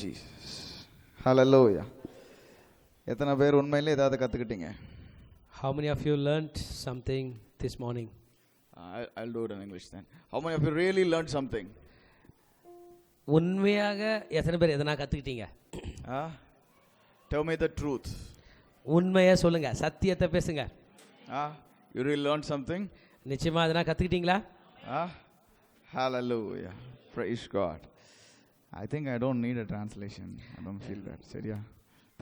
Jesus. Hallelujah. எத்தனை பேர் உண்மையிலே ஏதாவது கற்றுக்கிட்டீங்க? How many of you learned something this morning? I'll do it in English then. How many of you really learned something? உண்மையாக எத்தனை பேர் எதனா கற்றுக்கிட்டீங்க? Tell me the truth. உண்மையை சொல்லுங்க, சத்தியத்தை பேசுங்க. You really learned something? நிச்சயமா எதனா கற்றுக்கிட்டீங்களா? Hallelujah. Praise God. I think I don't need a translation. I don't feel that. சரியா?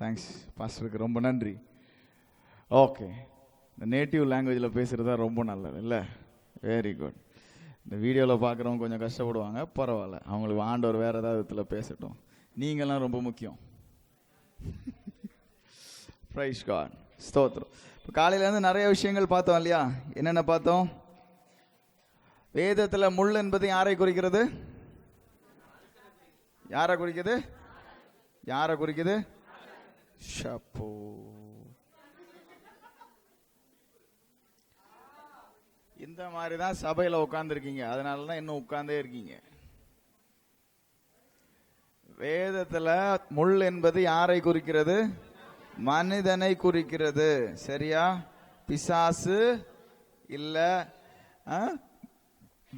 Thanks. பாஸ்டருக்கு ரொம்ப நன்றி. ஓகே, இந்த நேட்டிவ் லாங்குவேஜில் பேசுகிறதா ரொம்ப நல்லது இல்லை? Very good. இந்த வீடியோவில் பார்க்குறவங்க கொஞ்சம் கஷ்டப்படுவாங்க, பரவாயில்ல, அவங்களுக்கு ஆண்டவர் வேறு ஏதாவது விதத்தில் பேசட்டும். நீங்கள்லாம் ரொம்ப முக்கியம். பிரைஸ் காட், ஸ்தோத்திரம். இப்போ காலையிலேருந்து நிறைய விஷயங்கள் பார்த்தோம் இல்லையா? என்னென்ன பார்த்தோம்? வேதத்தில் முள் என்பது யாரை குறிக்கிறது? யாரை குறிக்குது? யாரை குறிக்குது? ஷப்போ. இந்த மாதிரி தான் சபையில் உட்கார்ந்துருக்கீங்க, அதனால தான் இன்னும் உட்கார்ந்தே இருக்கீங்க. வேதத்தில் முள் என்பது யாரை குறிக்கிறது? மனிதனை குறிக்கிறது. சரியா? பிசாசு இல்ல,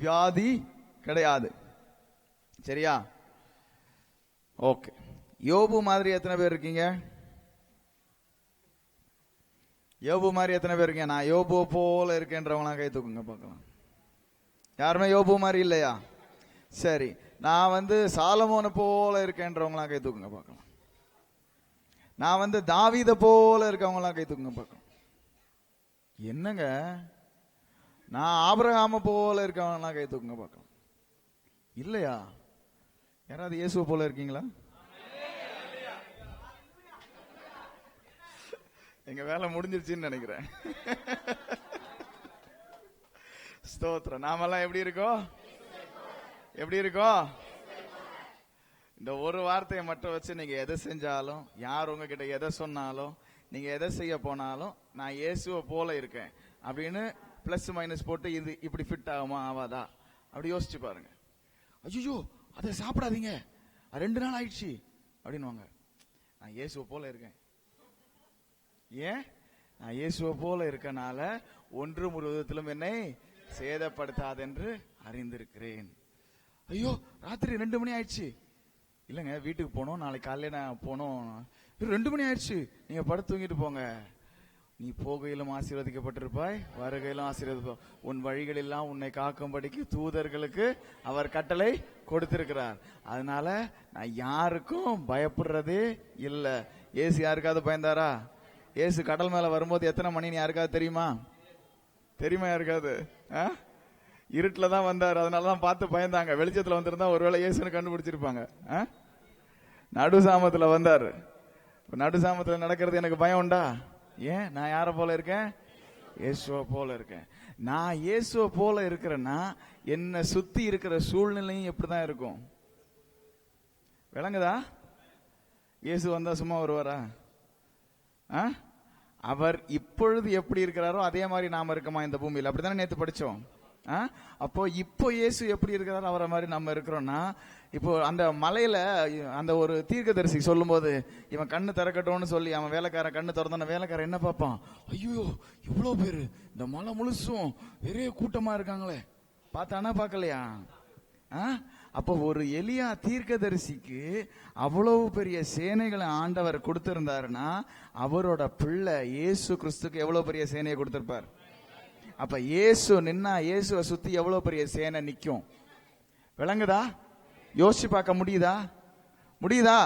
வியாதி கிடையாது. சரியா? ஓகே. யோபு மாதிரி எத்தனை பேர் இருக்கீங்க? யோபு மாதிரி எத்தனை பேர் இருக்கீங்க? நான் யோபு போல இருக்கேன்றவங்களாம் கை தூக்குங்க பார்க்கலாம். யாருமே யோபு மாதிரி இல்லையா? சரி, நான் சாலமோனை போல இருக்கேன்றவங்களாம் கை தூக்குங்க பார்க்கலாம். நான் தாவீத போல இருக்கவங்களாம் கை தூக்குங்க பார்க்கலாம். என்னங்க, நான் ஆபிரகாம போல இருக்கவங்களாம் கை தூக்குங்க பார்க்கலாம். இல்லையா? யாராவது இயேசுவை போல இருக்கீங்களா? எங்க வேலை முடிஞ்சிருச்சுன்னு நினைக்கிறேன். ஸ்தோத்திரம். நாமெல்லாம் எப்படி இருக்கோம்? எப்படி இருக்கோம்? இந்த ஒரு வார்த்தையை மட்டும் வச்சு நீங்க எதை செஞ்சாலும், யார் உங்ககிட்ட எதை சொன்னாலும், நீங்க எதை செய்ய போனாலும், நான் இயேசுவை போல இருக்கேன் அப்படின்னு பிளஸ் மைனஸ் போட்டு இது இப்படி ஃபிட் ஆகுமா ஆவாதா அப்படி யோசிச்சு பாருங்க. ஐயோ அதை சாப்பிடாதீங்க, 2 நாள் ஆயிடுச்சு அப்படின்னுவாங்க. நான் இயேசுவை போல இருக்கேன். ஏன்? நான் இயேசுவை போல இருக்கனால ஒன்றும் ஒரு விதத்திலும் என்னை சேதப்படுத்தாது என்று அறிந்திருக்கிறேன். ஐயோ ராத்திரி 2 மணி ஆயிடுச்சு. இல்லைங்க, வீட்டுக்கு போனோம், நாளைக்கு காலையில நான் போனோம். 2 மணி ஆயிடுச்சு, நீங்க படுத்து தூங்கிட்டு போங்க. நீ போகையிலும் ஆசீர்வதிக்கப்பட்டிருப்பாய், வருகையிலும் ஆசீர்வதிப்பாய். உன் வழிகளெல்லாம் உன்னை காக்கும்படிக்கு தூதர்களுக்கு அவர் கட்டளை கொடுத்திருக்கிறார். அதனால நான் யாருக்கும் பயப்படுறதே இல்லை. ஏசு யாருக்காவது பயந்தாரா? ஏசு கடல் மேல வரும்போது எத்தனை மணின்னு யாருக்காவது தெரியுமா? தெரியுமா யாருக்காவது? இருட்டில் தான் வந்தார், அதனாலதான் பார்த்து பயந்தாங்க. வெளிச்சத்தில் வந்திருந்தா ஒருவேளை இயேசுன்னு கண்டுபிடிச்சிருப்பாங்க. நடுசாமத்தில் வந்தார். நடுசாமத்தில் நடக்கிறது எனக்கு பயம் உண்டா? ஏன்? நான் யாரை போல இருக்கேன்? இயேசுவை போல இருக்கேன். நான் இயேசுவை போல இருக்கிறேன்னா என்ன சுத்தி இருக்கிற சூழ்நிலையும் எப்படிதான் இருக்கும்? விளங்குதா? இயேசு வந்தா சும்மா வருவாரா? அவர் இப்பொழுது எப்படி இருக்கிறாரோ அதே மாதிரி நாம இருக்கமா இந்த பூமியில்? அப்படித்தானே நேத்து படிச்சோம். அப்போ இப்போ இயேசு எப்படி இருக்கிறாரோ அவரை மாதிரி நம்ம இருக்கிறோம்னா, இப்போ அந்த மலையில அந்த ஒரு தீர்க்கதரிசி சொல்லும் போது, இவன் கண்ணு திறக்கட்டும்னு சொல்லி அவன் வேலைக்காரன் கண்ணு திறந்தான வேலைக்காரன் என்ன பார்ப்பான்? ஐயோ இவ்வளவு பேரு, இந்த மலை முழுசும் பெரிய கூட்டமா இருக்காங்களே. பார்த்தானா பார்க்கலையா? அப்போ ஒரு எலியா தீர்க்கதரிசிக்கு அவ்வளவு பெரிய சேனைகளை ஆண்டவர் கொடுத்திருந்தாருன்னா, அவரோட பிள்ளை இயேசு கிறிஸ்துக்கு எவ்வளவு பெரிய சேனையை கொடுத்திருப்பார். அப்ப இயேசு நின்னா இயேசுவை சுத்தி எவ்வளவு பெரிய சேனை நிக்கும்? விளங்குதா? யோசிச்சு பார்க்க முடியுதா? முடியுதா?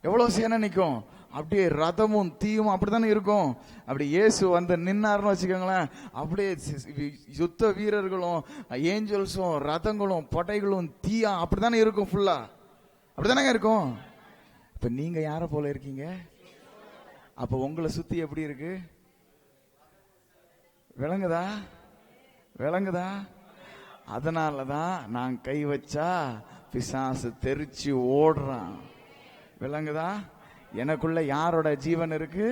எவ்வளவு சேனை நிக்கும்? அப்படியே ரதமும் தீயும் அப்படித்தானே இருக்கும். அப்படி இயேசு நின்னாருன்னு வச்சுக்கோங்களேன், அப்படியே யுத்த வீரர்களும் ஏஞ்சல்ஸும் ரதங்களும் படைகளும் தீயா அப்படித்தானே இருக்கும். ஃபுல்லா அப்படித்தானே இருக்கும். இப்ப நீங்க யார போல இருக்கீங்க? அப்ப உங்களை சுத்தி எப்படி இருக்கு? விளங்குதா? விளங்குதா? அதனாலதான் நான் கை வச்சா பிசாசு தெரிச்சு ஓடுறான். விளங்குதா? எனக்குள்ள யாரோட ஜீவன் இருக்கு?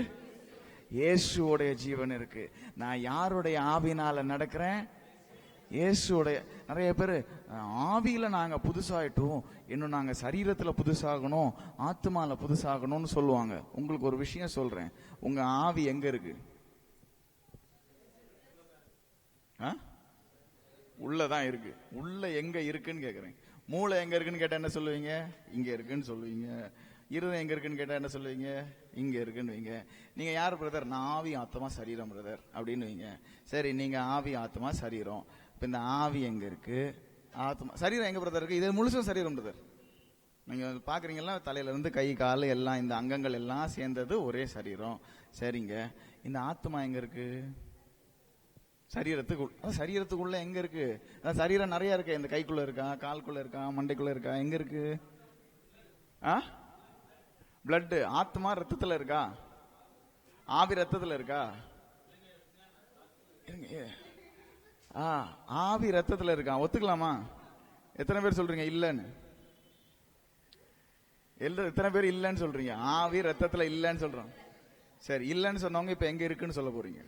இயேசுவோடைய ஜீவன் இருக்கு. நான் யாருடைய ஆவினால நடக்கிறேன்? இயேசுடைய நிறைய பேர் ஆவியில நாங்க புதுசாயிட்டோம், இன்னும் நாங்க சரீரத்துல புதுசாகணும், ஆத்மால புதுசாகணும்னு சொல்லுவாங்க. உங்களுக்கு ஒரு விஷயம் சொல்றேன், உங்க ஆவி எங்க இருக்கு? உள்ளதான் இருக்கு. உள்ள எங்க இருக்குன்னு கேக்குறேன். மூளை எங்க இருக்குன்னு கேட்டா என்ன சொல்லுவீங்க? இங்க இருக்குன்னு சொல்லுவீங்க. இருதயம் எங்க இருக்குன்னு கேட்டா என்ன சொல்லுவீங்க? இங்க இருக்குன்னு வைங்க. நீங்க யார் பிரதர்? நான் ஆவி ஆத்மா சரீரம் பிரதர் அப்படின்னு வைங்க. சரி, நீங்க ஆவி ஆத்மா சரீரம். இப்ப இந்த ஆவி எங்க இருக்கு? ஆத்மா சரீரம் எங்க பிரதர் இருக்கு? இது முழுசும் சரீரம் பிரதர். நீங்க பாக்குறீங்களா, தலையில இருந்து கை கால் எல்லாம் இந்த அங்கங்கள் எல்லாம் சேர்ந்தது ஒரே சரீரம். சரிங்க, இந்த ஆத்மா எங்க இருக்கு? சரீரத்துக்குள்ள எங்க இருக்கு? சரீரம் நிறைய இருக்கு. இந்த கைக்குள்ள இருக்கா, கால்குள்ள இருக்கா, மண்டைக்குள்ள இருக்கா? எங்க இருக்கு? பிளட். ஆத்மா ரத்தத்துல இருக்கா? ஆவி ரத்தத்துல இருக்கா? ஆவி ரத்தத்துல இருக்கா? ஒத்துக்கலாமா? எத்தனை பேர் சொல்றீங்க இல்லன்னு? எத்தனை பேர் இல்லன்னு சொல்றீங்க? ஆவி ரத்தத்துல இல்லன்னு சொல்றோம். சரி, இல்லன்னு சொன்னவங்க இப்ப எங்க இருக்குன்னு சொல்ல போறீங்க?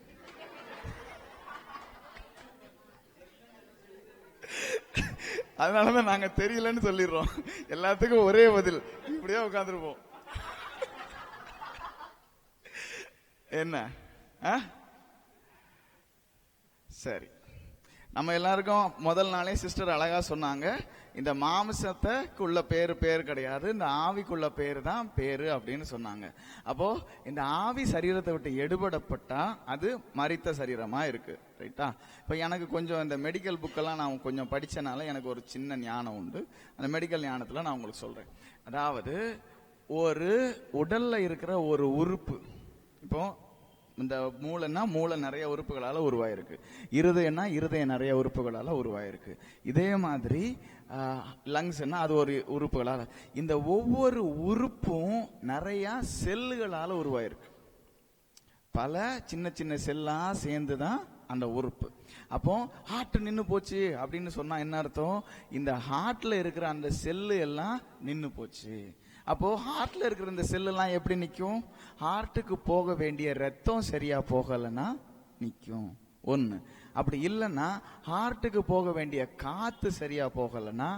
அதனாலதான் நாங்க தெரியலன்னு சொல்லிடுறோம். எல்லாத்துக்கும் ஒரே பதில், இப்படியே உட்காந்துருப்போம். என்ன? சரி, நம்ம எல்லாருக்கும் முதல் நாளே சிஸ்டர் அழகா சொன்னாங்க, இந்த மாமிசத்துக்குள்ள பேரு கிடையாது, இந்த ஆவிக்குள்ள பேரு தான் பேரு அப்படின்னு சொன்னாங்க. அப்போ இந்த ஆவி சரீரத்தை விட்டு எடுபடப்பட்டா அது மரித்த சரீரமா இருக்கு. ரைட்டா? இப்ப எனக்கு கொஞ்சம் இந்த மெடிக்கல் புக்கெல்லாம் நான் கொஞ்சம் படிச்சனால எனக்கு ஒரு சின்ன ஞானம் உண்டு. அந்த மெடிக்கல் ஞானத்துல நான் உங்களுக்கு சொல்றேன். அதாவது ஒரு உடல்ல இருக்கிற ஒரு உறுப்பு, இப்போ இந்த மூளைன்னா மூளை நிறைய உறுப்புகளால உருவாயிருக்கு, இருதயம்னா இருதயம் நிறைய உறுப்புகளால உருவாயிருக்கு, இதே மாதிரி லங்ஸ்னா அது ஒரு உறுப்புகளால, இந்த ஒவ்வொரு உறுப்பும் நிறைய செல்லுகளால உருவாயிருக்கு. பல சின்ன சின்ன செல்லா சேர்ந்துதான் அந்த உறுப்பு. அப்போ ஹார்ட் நின்னு போச்சு அப்படின்னு சொன்னா என்ன அர்த்தம்? இந்த ஹார்ட்ல இருக்கிற அந்த செல்லு எல்லாம் நின்னு போச்சு. அப்போ ஹார்ட்ல இருக்கிற இந்த செல் எல்லாம் எப்படி நிக்கும்? ஹார்ட்டுக்கு போக வேண்டிய ரத்தம் சரியா போகலன்னா நிக்கும் ஒண்ணு. அப்படி இல்லைன்னா ஹார்ட்டுக்கு போக வேண்டிய காத்து சரியா போகலன்னா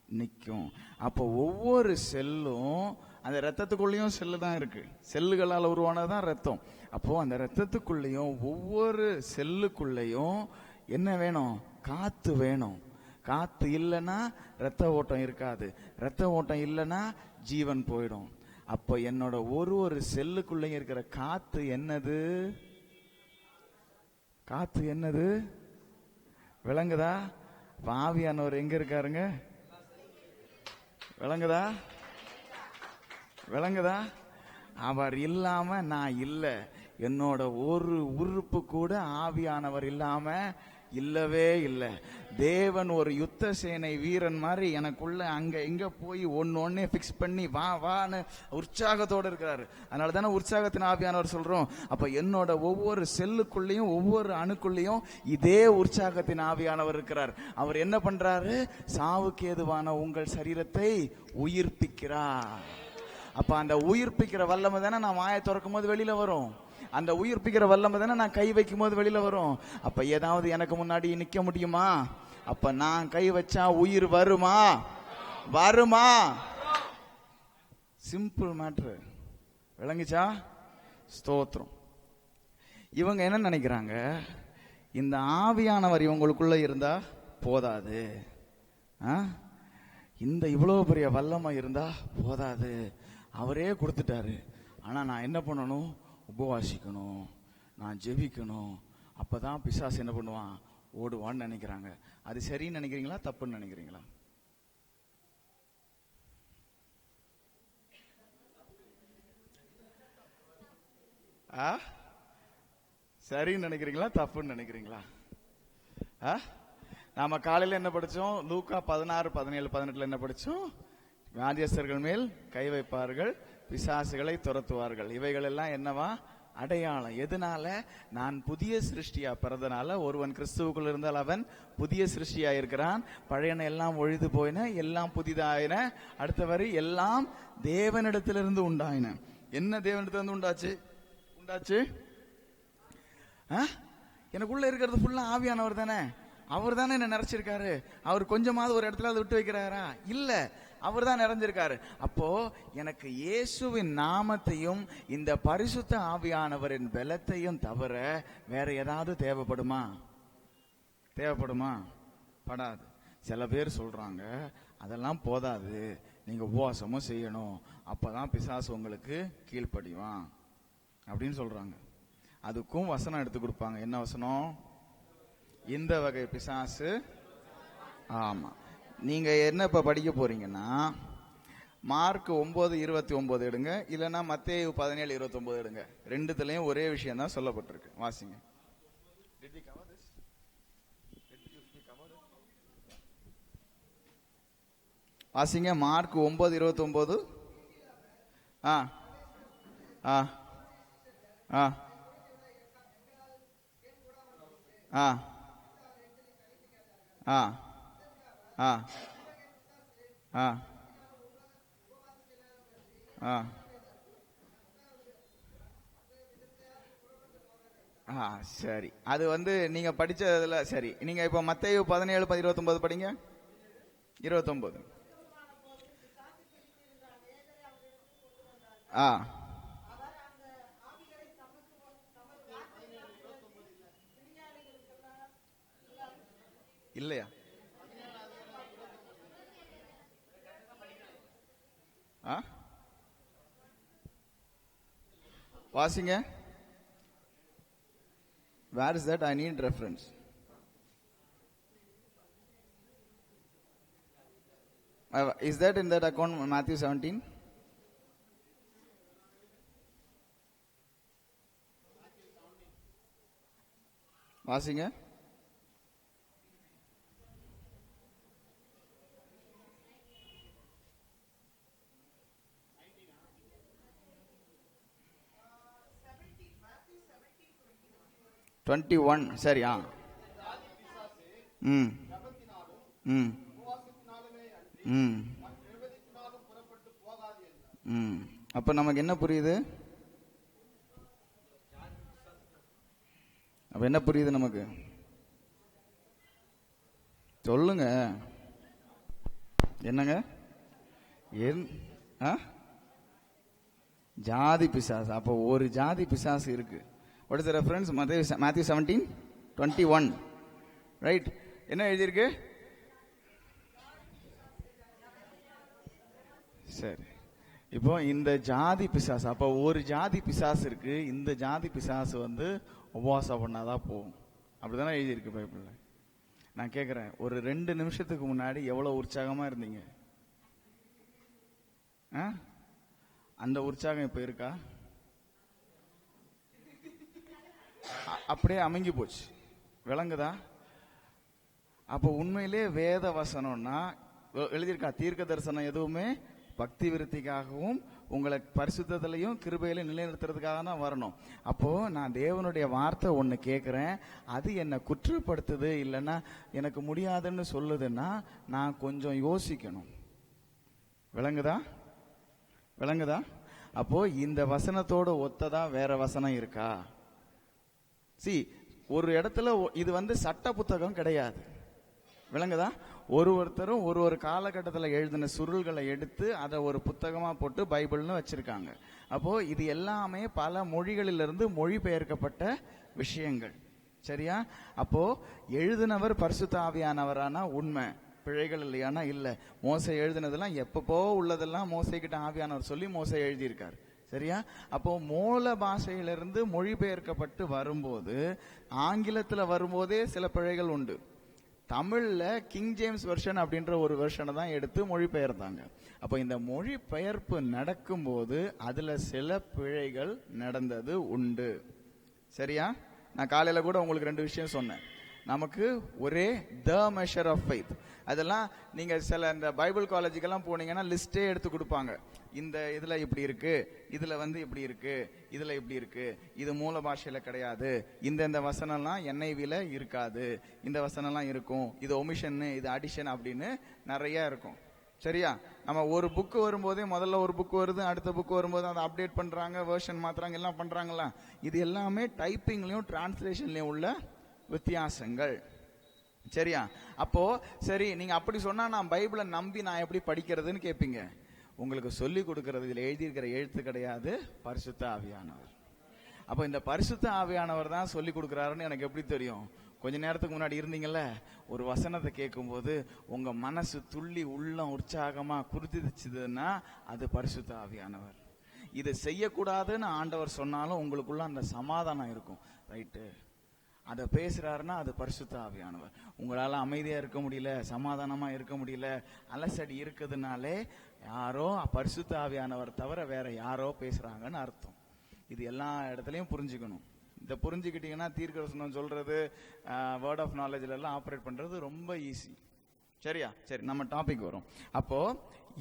நிக்கும். அப்போ ஒவ்வொரு செல்லும், அந்த ரத்தத்துக்குள்ளேயும் செல்லு தான் இருக்கு, செல்லுகளால் உருவானதுதான் ரத்தம். அப்போ அந்த ரத்தத்துக்குள்ளேயும் ஒவ்வொரு செல்லுக்குள்ளேயும் என்ன வேணும்? காத்து வேணும். காத்து இல்லைன்னா ரத்த ஓட்டம் இருக்காது, ரத்த ஓட்டம் இல்லைன்னா ஜீவன் போயிடும். அப்ப என்னோட ஒரு செல்லுக்குள்ள இருக்கிற காத்து என்னது? காத்து என்னது? விளங்குதா? ஆவியானவர் எங்க இருக்காருங்க? விளங்குதா? விளங்குதா? அவர் இல்லாம நான் இல்ல. என்னோட ஒரு உறுப்பு கூட ஆவியானவர் இல்லாம இல்லவே இல்லை. தேவன் ஒரு யுத்த சேனை வீரன் மாதிரி எனக்குள்ள அங்க இங்க போய் ஒன்னே பிக்ஸ் பண்ணி வா வான்னு உற்சாகத்தோடு இருக்கிறாரு. அதனால தானே உற்சாகத்தின் ஆவியானவர் சொல்றோம். அப்ப என்னோட ஒவ்வொரு செல்லுக்குள்ளேயும் ஒவ்வொரு அணுக்குள்ளேயும் இதே உற்சாகத்தின் ஆவியானவர் இருக்கிறார். அவர் என்ன பண்றாரு? சாவுக்கு ஏதுவான உங்கள் சரீரத்தை உயிர்ப்பிக்கிறார். அப்ப அந்த உயிர்ப்பிக்கிற வல்லமை தானே நான் வாயை திறக்கும் போது வெளியில வரும். அந்த உயிர்ப்பிக்கிற வல்லமை தானே நான் கை வைக்கும் போது வெளியில வரும். அப்ப ஏதாவது எனக்கு முன்னாடி நிக்க முடியுமா? அப்ப நான் கை வச்சா உயிர் வருமா? வருமா? Simple matter. விளங்குச்சா? ஸ்தோத்திரம். இவங்க என்ன நினைக்கிறாங்க? இந்த ஆவியானவர் இவங்களுக்குள்ள இருந்தா போதாது, இந்த இவ்வளவு பெரிய வல்லமை இருந்தா போதாது, அவரே கொடுத்துட்டாரு, ஆனா நான் என்ன பண்ணணும்? உபவாசிக்கணும், நான் ஜெபிக்கணும், அப்பதான் பிசாசு என்ன பண்ணுவான்? ஓடுவான்னு நினைக்கிறாங்க. அது சரின்னு நினைக்கிறீங்களா தப்புன்னு நினைக்கிறீங்களா? சரின்னு நினைக்கிறீங்களா தப்புன்னு நினைக்கிறீங்களா? நாம காலையில என்ன படிச்சோம்? லூக்கா 16, 17, 18 என்ன படிச்சோம்? வியாதியஸ்தர்கள் மேல் கை வைப்பார்கள், பிசாசுகளை துரத்துவார்கள். இவைகள் எல்லாம் என்னவா? அடையாளம். எதனால? நான் புதிய சிருஷ்டியா பிறந்தனால. ஒருவன் கிறிஸ்துவுக்குள் இருந்தால் அவன் புதிய சிருஷ்டியா இருக்கிறான். பழையன எல்லாம் ஒழிந்து போயின, எல்லாம் புதிதாயின. அடுத்த வரி, எல்லாம் தேவனிடத்திலிருந்து உண்டாயின. என்ன தேவனிடத்திலிருந்து உண்டாச்சு? எனக்குள்ள இருக்கிறது ஃபுல்லா ஆவியானவர் தானே. அவர் தானே என்ன நிறைச்சிருக்காரு. அவர் கொஞ்சமாவது ஒரு இடத்துல அதை விட்டு வைக்கிறாரா? இல்ல, அவர் தான் நிறைஞ்சிருக்காரு. அப்போ எனக்கு இயேசுவின் நாமத்தையும் இந்த பரிசுத்த ஆவியானவரின் பலத்தையும் தவிர வேற ஏதாவது தேவைப்படுமா? தேவைப்படுமா? படாது. சில பேர் சொல்றாங்க அதெல்லாம் போதாது, நீங்க உபவாசமும் செய்யணும், அப்பதான் பிசாசு உங்களுக்கு கீழ்ப்படிவான் அப்படின்னு சொல்றாங்க. அதுக்கும் வசனம் எடுத்து கொடுப்பாங்க. என்ன வசனம்? இந்த வகை பிசாசு. ஆமா, நீங்க என்ன இப்ப படிக்க போறீங்கன்னா மார்க் 9:29 எடுங்க, இல்லைன்னா மத்தேயு 17:29 எடுங்க. ரெண்டுத்துலயும் ஒரே விஷயம் தான் சொல்லப்பட்டிருக்கு. வாசிங்க. வாசிங்க. மார்க் 9:29. ஆ ஆ ஆ ஆ ஆ ஆ ஆ ஆ ஆ சரி, அது நீங்க படிச்சதுல சரி. நீங்க இப்ப மத்தேயு 17:29 படிங்க. 29. ஆ இல்லையா? ஆ வாசிங்க. Where is that? I need reference. Is that in that account Matthew 17? வாசிங்க. டுவெண்ட்டி சரி. ஆ ம் ம் ம் ம் அப்ப நமக்கு என்ன புரியுது? அப்ப என்ன புரியுது நமக்கு? சொல்லுங்க. என்னங்க? ஜாதி பிசாசு. அப்போ ஒரு ஜாதி பிசாசு இருக்கு. What is the reference? Matthew 17:21. Right. என்ன எழுதியிருக்கு? சரி. இப்போ இந்த ஜாதி பிசாசு, அப்போ ஒரு ஜாதி பிசாசு இருக்கு. இந்த ஜாதி பிசாசு உபவாசம் பண்ணாதான் போகும். அப்படிதானே எழுதியிருக்கு பைபிள்ல. நான் கேட்கிறேன், ஒரு 2 நிமிஷத்துக்கு முன்னாடி எவ்வளவு உற்சாகமா இருந்தீங்க? அந்த உற்சாகம் இப்ப இருக்கா? அப்படியே அமங்கி போச்சு. விளங்குதா? அப்போ உண்மையிலே வேத வசனம்னா எழுதியிருக்கா, தீர்க்க தரிசனம் எதுவுமே பக்தி விருத்திக்காகவும் உங்களை பரிசுத்தத்திலையும் கிருபையில நிலைநிறுத்துறதுக்காக தான் வரணும். அப்போ நான் தேவனுடைய வார்த்தை ஒண்ணு கேட்கிறேன், அது என்னை குற்றப்படுத்துது, இல்லைன்னா எனக்கு முடியாதுன்னு சொல்லுதுன்னா நான் கொஞ்சம் யோசிக்கணும். விளங்குதா? விளங்குதா? அப்போ இந்த வசனத்தோட ஒத்ததா வேற வசனம் இருக்கா? ஒரு இடத்துல இது சட்ட புத்தகம் கிடையாது. விளங்குதா? ஒருத்தரும் ஒரு காலகட்டத்தில் எழுதின சுருள்களை எடுத்து அதை ஒரு புத்தகமா போட்டு பைபிள்னு வச்சிருக்காங்க. அப்போ இது எல்லாமே பல மொழிகளிலிருந்து மொழிபெயர்க்கப்பட்ட விஷயங்கள். சரியா? அப்போ எழுதினவர் பரிசுத்த ஆவியானவரானா உண்மை, பிழைகள் இல்லையானா இல்ல. மோசே எழுதினதெல்லாம் எப்பப்போ உள்ளதெல்லாம் மோசே கிட்ட ஆவியானவர் சொல்லி மோசே எழுதியிருக்காரு. சரியா? அப்போ மூல பாஷையிலிருந்து மொழிபெயர்க்கப்பட்டு வரும்போது ஆங்கிலத்துல வரும்போதே சில பிழைகள் உண்டு. தமிழ்ல கிங் ஜேம்ஸ் வெர்ஷன் அப்படின்ற ஒரு வெர்ஷனை தான் எடுத்து மொழிபெயர்த்தாங்க. அப்போ இந்த மொழிபெயர்ப்பு நடக்கும்போது அதுல சில பிழைகள் நடந்தது உண்டு. சரியா? நான் காலையில கூட உங்களுக்கு 2 விஷயம் சொன்னேன். நமக்கு ஒரே த மெஷர் ஆஃப் ஃபெய்த். அதெல்லாம் நீங்க சில இந்த பைபிள் காலேஜுக்கெல்லாம் போனீங்கன்னா லிஸ்டே எடுத்து கொடுப்பாங்க. இந்த இதுல இப்படி இருக்கு, இதுல இப்படி இருக்கு, இதுல இப்படி இருக்கு, இது மூல பாஷையில கிடையாது, இந்த வசனம்லாம் NIVல இருக்காது, இந்த வசனம்லாம் இருக்கும், இது ஒமிஷன், இது அடிஷன் அப்படின்னு நிறைய இருக்கும். சரியா? நம்ம ஒரு புக்கு வரும்போதே முதல்ல ஒரு புக் வருது, அடுத்த புக் வரும்போது அதை அப்டேட் பண்றாங்க, வெர்ஷன் மாத்துறாங்க, எல்லாம் பண்றாங்களா? இது எல்லாமே டைப்பிங்லயும் டிரான்ஸ்லேஷன்லயும் உள்ள வித்தியாசங்கள். சரியா? அப்போ சரி, நீங்க அப்படி சொன்னா நான் பைபிளை நம்பி நான் எப்படி படிக்கிறதுன்னு கேட்பீங்க. உங்களுக்கு சொல்லி கொடுக்கறது இதுல எழுதியிருக்கிற எழுத்து கிடையாது, பரிசுத்த ஆவியானவர். அப்போ இந்த பரிசுத்த ஆவியானவர் தான் சொல்லி கொடுக்குறாருன்னு எனக்கு எப்படி தெரியும்? கொஞ்ச நேரத்துக்கு முன்னாடி இருந்தீங்கல்ல, ஒரு வசனத்தை கேட்கும்போது உங்க மனசு துள்ளி உள்ளம் உற்சாகமா குருதிச்சுதுன்னா அது பரிசுத்த ஆவியானவர். இது செய்யக்கூடாதுன்னு ஆண்டவர் சொன்னாலும் உங்களுக்குள்ள அந்த சமாதானம் இருக்கும். ரைட்டு, அதை பேசுறாருன்னா அது பரிசுத்த ஆவியானவர். உங்களால அமைதியா இருக்க முடியல, சமாதானமா இருக்க முடியல, அலசடி இருக்குதுனாலே யாரோ பரிசுத்த ஆவியானவர் தவிர வேற யாரோ பேசுறாங்கன்னு அர்த்தம். இது எல்லா இடத்துலயும் புரிஞ்சுக்கணும். இதை புரிஞ்சுக்கிட்டீங்கன்னா தீர்க்கதரிசனம் சொல்றது, வேர்ட் ஆஃப் நாலேஜ்ல எல்லாம் ஆப்ரேட் பண்றது ரொம்ப ஈஸி. சரியா? சரி, நம்ம டாபிக் வரும். அப்போ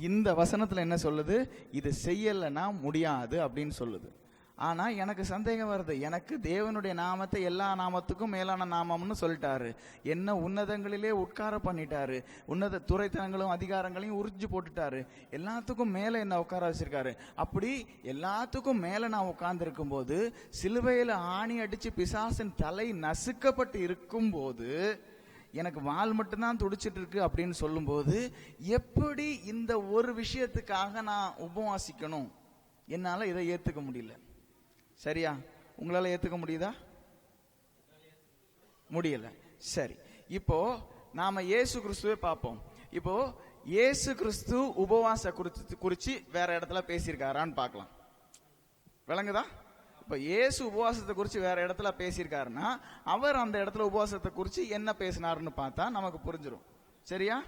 இந்த வசனத்துல என்ன சொல்லுது? இது செய்யலைன்னா முடியாது அப்படின்னு சொல்லுது. ஆனா எனக்கு சந்தேகம் வருது. எனக்கு தேவனுடைய நாமத்தை எல்லா நாமத்துக்கும் மேலான நாமம்னு சொல்லிட்டாரு. என்ன உன்னதங்களிலே உட்கார பண்ணிட்டாரு. உன்னத துறைத்தனங்களும் அதிகாரங்களையும் உறிஞ்சு போட்டுட்டாரு. எல்லாத்துக்கும் மேல என்ன உட்கார வச்சிருக்காரு. அப்படி எல்லாத்துக்கும் மேல நான் உட்கார்ந்து இருக்கும் போது, சிலுவையில ஆணி அடிச்சு பிசாசின் தலை நசுக்கப்பட்டு இருக்கும் போது எனக்கு வால் மட்டும்தான் துடிச்சிட்டு இருக்கு அப்படின்னு சொல்லும் போது, எப்படி இந்த ஒரு விஷயத்துக்காக நான் உபவாசிக்கணும்? என்னால இதை ஏத்துக்க முடியல. சரியா? உங்களால ஏத்துக்க முடியுதா? முடியல. சரி, இப்போ நாம இயேசு கிறிஸ்துவே பார்ப்போம். இப்போ இயேசு கிறிஸ்து உபவாச குறிச்சு வேற இடத்துல பேசியிருக்காரான்னு பார்க்கலாம். விளங்குதா? இப்ப இயேசு உபவாசத்தை குறிச்சு வேற இடத்துல பேசியிருக்காருன்னா அவர் அந்த இடத்துல உபவாசத்தை குறிச்சு என்ன பேசினாருன்னு பார்த்தா நமக்கு புரிஞ்சிடும். சரியா?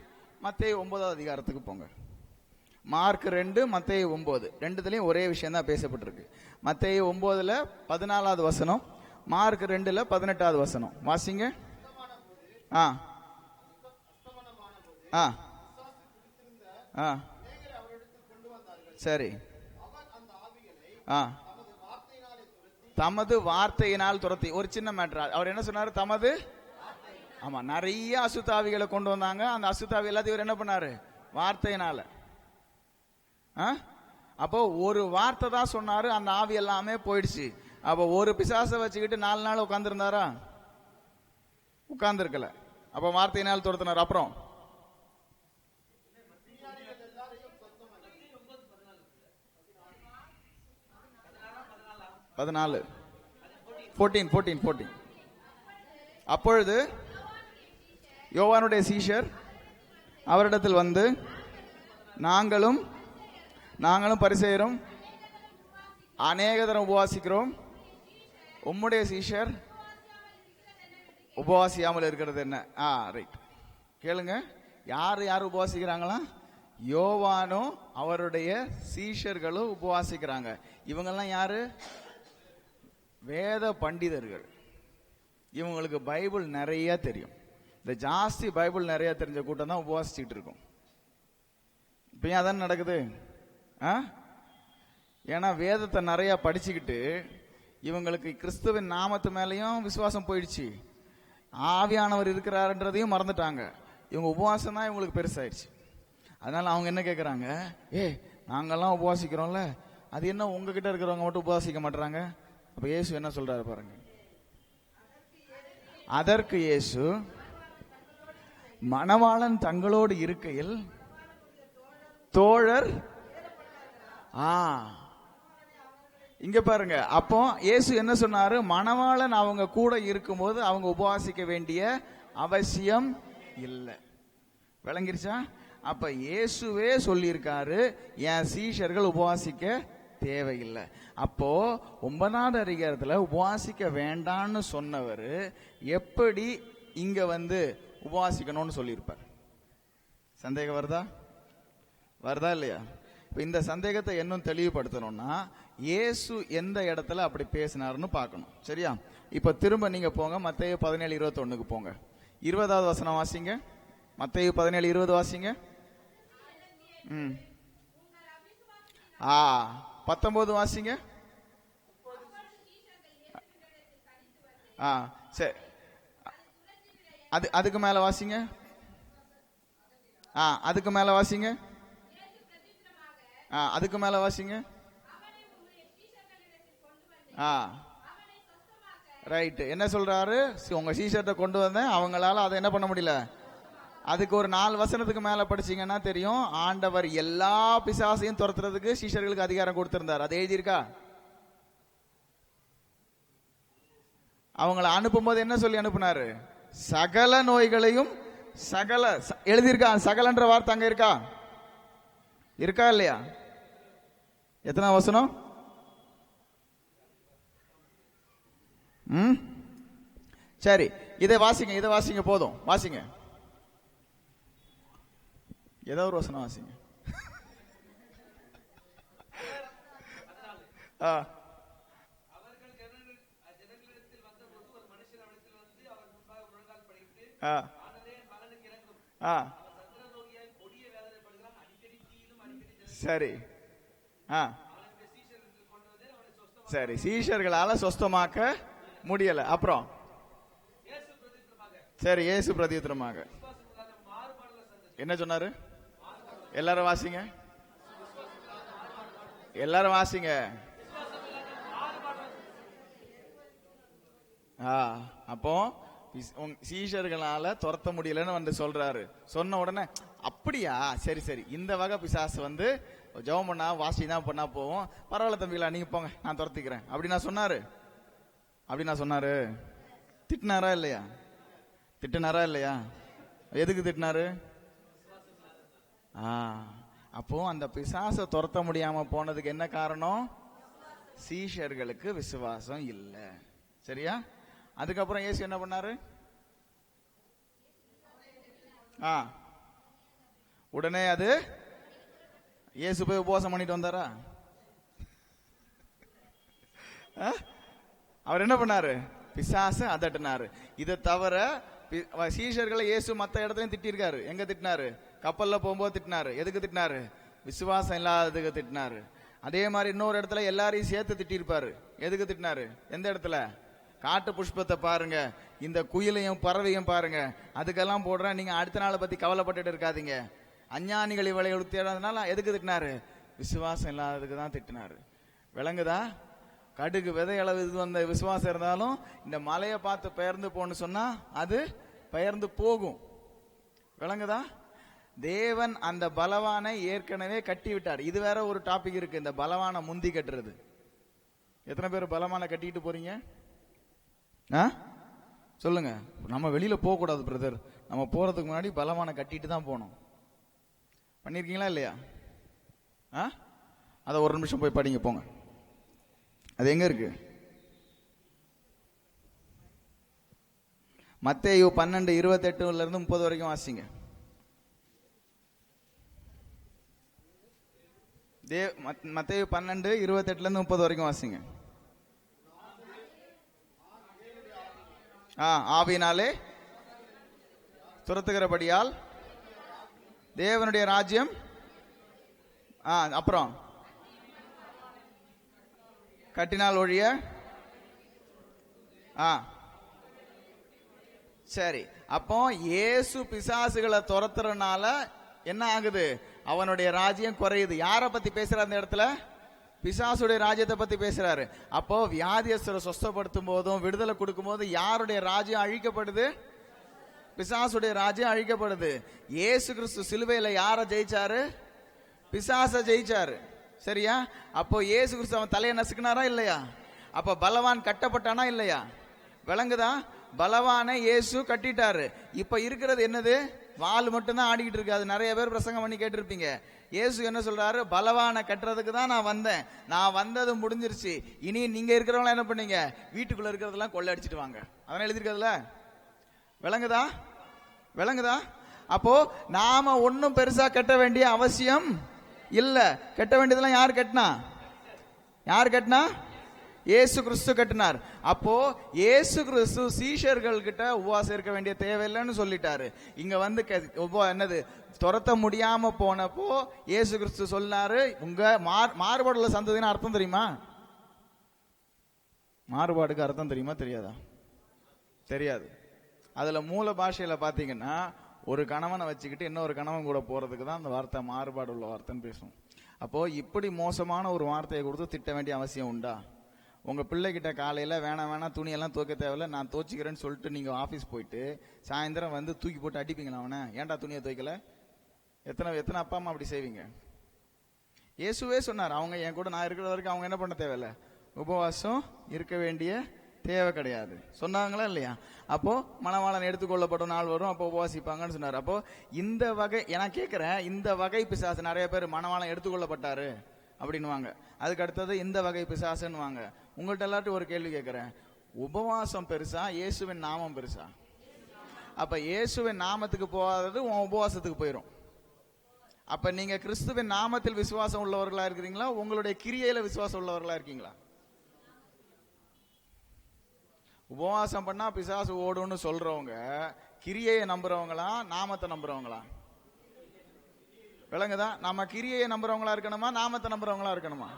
மத்தேயு 9வது அதிகாரத்துக்கு போங்க. மார்க் 2, மத்தேயு 9, ரெண்டுத்துலயும் ஒரே விஷயம் தான் பேசப்பட்டிருக்கு. மத்தேயு 9ல 14வது வசனம், மார்க் 2ல 18வது வசனம் வாசிங்க. ஆ ஆ ஆ சரி. ஆ தமது வார்த்தையினால் துரத்தி. ஒரு சின்ன மேட்டர், அவர் என்ன சொன்னாரு? தமது, ஆமா, நிறைய அசுத்தாவிகளை கொண்டு வந்தாங்க. அந்த அசுத்தாவி எல்லாத்தையும் இவர் என்ன பண்ணாரு? வார்த்தையினால. அப்போ ஒரு வார்த்தை தான் சொன்னாரு, அந்த ஆவி எல்லாமே போயிடுச்சு. அப்போ ஒரு பிசாசை வச்சுக்கிட்டு 4 நாள் உட்கார்ந்துருந்தாரா? உட்கார்ந்து இருக்கல. அப்போ வார்த்தையினால் துரத்தினார். அப்புறம் 14. அப்பொழுது யோவானுடைய சீஷர் அவரிடத்தில் வந்து, நாங்களும் பரிசேயரும் அநேக தரம் உபவாசிக்கிறோம், உம்முடைய சீஷர் உபவாசியாமல் இருக்கிறது என்ன? ரைட், கேளுங்க. யார் உபவாசிக்கிறாங்களா? யோவானும் அவருடைய சீஷர்களும் உபவாசிக்கிறாங்க. இவங்கெல்லாம் யாரு? வேத பண்டிதர்கள். இவங்களுக்கு பைபிள் நிறைய தெரியும். இந்த ஜாஸ்தி பைபிள் நிறைய தெரிஞ்ச கூட்டம் தான் உபவாசிச்சுட்டு இருக்கும். இப்ப ஏன் அதான் நடக்குது? ஏன்னா வேதத்தை நிறைய படிச்சுக்கிட்டு இவங்களுக்கு கிறிஸ்துவின் நாமத்து மேலேயும் விசுவாசம் போயிடுச்சு, ஆவியானவர் இருக்கிறாருன்றதையும் மறந்துட்டாங்க. இவங்க உபவாசம் தான் இவங்களுக்கு பெருசாயிடுச்சு. அதனால அவங்க என்ன கேட்கறாங்க? நாங்கெல்லாம் உபவாசிக்கிறோம்ல, அது என்ன உங்ககிட்ட இருக்கிறவங்க மட்டும் உபவாசிக்க மாட்டாங்க? அப்ப இயேசு என்ன சொல்றாரு பாருங்க. அதற்கு இயேசு, மணவாளன் தங்களோடு இருக்கையில் தோழர். இங்க பாருங்க. அப்போ இயேசு என்ன சொன்னாரு? மணவாளன் அவங்க கூட இருக்கும்போது அவங்க உபவாசிக்க வேண்டிய அவசியம் இல்லை. விளங்கிருச்சா? அப்ப இயேசுவே சொல்லியிருக்காரு, என் சீஷர்கள் உபவாசிக்க தேவையில்லை. அப்போ 9வது அதிகாரத்துல உபவாசிக்க வேண்டான்னு சொன்னவர் எப்படி இங்க வந்து உபவாசிக்கணும்னு சொல்லியிருப்பார்? சந்தேகம் வருதா இல்லையா? இப்ப இந்த சந்தேகத்தை இன்னும் தெளிவுபடுத்தணும்னா இயேசு எந்த இடத்துல அப்படி பேசினார்னு பார்க்கணும். சரியா? இப்ப திரும்ப நீங்க போங்க, மத்தேயு 17:21 போங்க. 20வது வசனம் வாசிங்க. மத்தேயு 17:20 வாசிங்க. 19 வாசிங்க. சரி, அதுக்கு மேல வாசிங்க. அதுக்கு மேல வாசிங்க. அதுக்கு மேல வாசிங்க. ரைட். என்ன சொல்றாரு? உங்க சீஷர்ட்ட கொண்டு வந்தேன், அவங்களால அதை என்ன பண்ண முடியல. அதுக்கு ஒரு 4 வசனத்துக்கு மேல படிச்சீங்கன்னா தெரியும், ஆண்டவர் எல்லா பிசாசையும் துரத்துறதுக்கு சீஷர்களுக்கு அதிகாரம் கொடுத்திருந்தார். அது எழுதியிருக்கா? அவங்கள அனுப்பும்போது என்ன சொல்லி அனுப்புனாரு? சகல நோய்களையும் சகல எழுதியிருக்கா? சகலன்ற வார்த்தை அங்க இருக்கா? இருக்கா இல்லையா? எத்தனை வசனம்? சரி, இதை வாசிங்க போதும். வாசிங்க, ஏதோ ஒரு வசனம் வாசிங்க. சரி. சரி, சீஷர்களால சொஸ்தமாக்க முடியல. அப்புறம் சரி, இயேசு பிரதியுத்தரமாக என்ன சொன்னாரு? எல்லாரும் வாசிங்க, எல்லாரும் வாசிங்க. அப்போ சீஷர்களால துரத்த முடியலன்னு வந்து சொல்றாரு. சொன்ன உடனே அப்படியா, சரி சரி, இந்த வகை பிசாசு வந்து ஜெபம் பண்ணா வாசி தான் பண்ணா போவோம், பரவாயில்ல தம்பிகளா நீங்க போங்க நான் துரத்திக்கிறேன் அப்படி நான் சொன்னாரு. அப்படி நான் சொன்னாரு. திட்டினாரா இல்லையா? திட்டினாரா இல்லையா? எதுக்கு திட்டினாரு? அப்போ அந்த பிசாசை துரத்த முடியாம போனதுக்கு என்ன காரணம்? சீஷர்களுக்கு விசுவாசம் இல்ல. சரியா? அதுக்கப்புறம் இயேசு என்ன பண்ணாரு? உடனே அது இயேசு போய் உபவாசம் பண்ணிட்டு வந்தாரா? அவர் என்ன பண்ணாரு? பிசாசு அதட்டினாரு. இதை தவிர சீஷர்களை இயேசு மத்த இடத்துலயும் திட்டிருக்காரு. எங்க திட்டினாரு? கப்பல்ல போகும்போது திட்டினாரு. எதுக்கு திட்டினாரு? விசுவாசம் இல்லாததுக்கு திட்டினாரு. அதே மாதிரி இன்னொரு இடத்துல எல்லாரையும் சேர்த்து திட்டிருப்பாரு. எதுக்கு திட்டினாரு? எந்த இடத்துல? காட்டு புஷ்பத்தை பாருங்க, இந்த குயிலையும் பறவையும் பாருங்க, அதுக்கெல்லாம் போடுறேன், நீங்க அடுத்த நாளை பத்தி கவலைப்பட்டுட்டு இருக்காதீங்க. அஞ்ஞானிகள் இவளை தேடுறதுனால எதுக்கு திட்டினாரு? விசுவாசம் இல்லாததுக்கு தான் திட்டினாரு. விளங்குதா? கடுகு விதை அளவு இது வந்த விசுவாசம் இருந்தாலும் இந்த மலையை பார்த்து பெயர்ந்து போன்னு சொன்னா அது பெயர்ந்து போகும். விளங்குதா? தேவன் அந்த பலவானை ஏற்கனவே கட்டி விட்டார். இது வேற ஒரு டாபிக் இருக்கு, இந்த பலவானை முந்தி கட்டுறது. எத்தனை பேர் பலவானை கட்டிட்டு போறீங்க? சொல்லுங்க. நம்ம வெளியில போக கூடாது பிரதர், நம்ம போறதுக்கு முன்னாடி பலவானை கட்டிட்டு தான் போனோம். பண்ணிருக்கீங்களா இல்லையா? அத ஒரு நிமிஷம் போய் படிங்க போங்க. அது எங்க இருக்கு? மத்தேயு 12:28 வரைக்கும் வாசிங்க. மத்தேயு 12:28 வரைக்கும் வாசிங்க. ஆவியினாலே துரத்துகிறபடியால் தேவனுடைய ராஜ்யம். அப்புறம் கட்டினால் ஒழிய. சரி, அப்போ இயேசு பிசாசுகளை துரத்துறதுனால என்ன ஆகுது? அவனுடைய ராஜ்யம் குறையுது. யார பத்தி பேசுற அந்த இடத்துல? பிசாசுடைய ராஜ்யத்தை பத்தி பேசுறாரு. அப்போ வியாதியஸ்தரை சொஸ்தப்படுத்தும் போதும் விடுதலை கொடுக்கும் போது யாருடைய ராஜ்யம் அழிக்கப்படுது? பிசாசுடைய ராஜ்யம் அழிக்கப்படுது. இயேசு கிறிஸ்து சிலுவையில யார ஜெயிச்சாரு? பிசாச ஜெயிச்சாரு. சரியா? அப்போ இயேசு கிறிஸ்து அவன் தலையை நசுக்கினாரா இல்லையா? அப்ப பலவான் கட்டப்பட்டானா இல்லையா? விளங்குதா? பலவானை இயேசு கட்டிட்டாரு. இப்ப இருக்கிறது என்னது? வால் மட்டும்தான் ஆடிக்கிட்டு இருக்கு. அது நிறைய பேர் பிரசங்கம் பண்ணி கேட்டிருப்பீங்க. இயேசு என்ன சொல்றாரு? பலவானை கட்டுறதுக்கு தான் நான் வந்தேன், நான் வந்தது முடிஞ்சிருச்சு, இனி நீங்க இருக்கிறவங்க என்ன பண்ணீங்க? வீட்டுக்குள்ள இருக்கிறதெல்லாம் கொள்ளை அடிச்சுட்டு வாங்க. அதனால எழுதிருக்கிறதுல. விளங்குதா? விளங்குதா? அப்போ நாம ஒன்னும் பெருசா கட்ட வேண்டிய அவசியம் இல்ல. கட்ட வேண்டியதெல்லாம் யார் கட்டினா? யார் கட்டினா? இயேசு கிறிஸ்து கட்டினார். அப்போ இயேசு கிறிஸ்து சீஷர்கள் கிட்ட உபவாசம் இருக்க வேண்டிய தேவையில்லைன்னு சொல்லிட்டாரு. இங்க வந்து என்னது துரத்த முடியாம போனப்போ இயேசு கிறிஸ்து சொன்னாரு, உங்க மாறுபாடுள்ள சந்ததின்னு அர்த்தம் தெரியுமா? மாறுபாடுக்கு அர்த்தம் தெரியுமா? தெரியாதா? தெரியாது. அதுல மூல பாஷையில பாத்தீங்கன்னா ஒரு கணவனை வச்சுக்கிட்டு இன்னொரு கணவன் கூட போறதுக்கு தான் அந்த வார்த்தை மாறுபாடு உள்ள வார்த்தைன்னு பேசும். அப்போ இப்படி மோசமான ஒரு வார்த்தையை கொடுத்து திட்ட வேண்டிய அவசியம் உண்டா? உங்க பிள்ளைகிட்ட காலையில வேணாம் துணியெல்லாம் துவைக்க தேவையில்ல, நான் துவைச்சிக்கிறேன்னு சொல்லிட்டு நீங்க ஆபீஸ் போயிட்டு சாயந்தரம் வந்து தூக்கி போட்டு அடிப்பீங்களா அவனை? ஏன்டா துணியை துவைக்கல? எத்தனை அப்பா அம்மா அப்படி செய்வீங்க? இயேசுவே சொன்னார், அவங்க என் கூட நான் இருக்கிற வரைக்கும் அவங்க என்ன பண்ண தேவையில்ல, உபவாசம் இருக்க வேண்டிய தேவை கிடையாது சொன்னாங்களா இல்லையா? அப்போ மணவாளன் எடுத்துக்கொள்ளப்பட்ட நாள் வரும், அப்போ உபவாசிப்பாங்கன்னு சொன்னார். அப்போ இந்த வகை நான் கேட்கிறேன், இந்த வகை பிசாசு நிறைய பேர் மணவாளன் எடுத்துக்கொள்ளப்பட்டாரு அப்படின்வாங்க, அதுக்கு அடுத்தது இந்த வகை பிசாசுன்னு வாங்க. உங்கள்ட்ட எல்லாத்தையும் ஒரு கேள்வி கேட்கிறேன், உபவாசம் பெருசா இயேசுவின் நாமம் பெருசா? அப்ப இயேசுவின் நாமத்துக்கு போகாதது உன் உபவாசத்துக்கு போயிடும். அப்ப நீங்க கிறிஸ்துவின் நாமத்தில் விசுவாசம் உள்ளவர்களா இருக்கிறீங்களா, உங்களுடைய கிரியையில விசுவாசம் உள்ளவர்களா இருக்கீங்களா? உபவாசம் பண்ணா பிசாசு ஓடுன்னு சொல்றவங்க கிரியையை நம்புறவங்களா நாமத்தை நம்புறவங்களா? விளங்குதா? நம்ம கிரியையை நம்புறவங்களா இருக்கணுமா நாமத்தை நம்புறவங்களா இருக்கணுமா?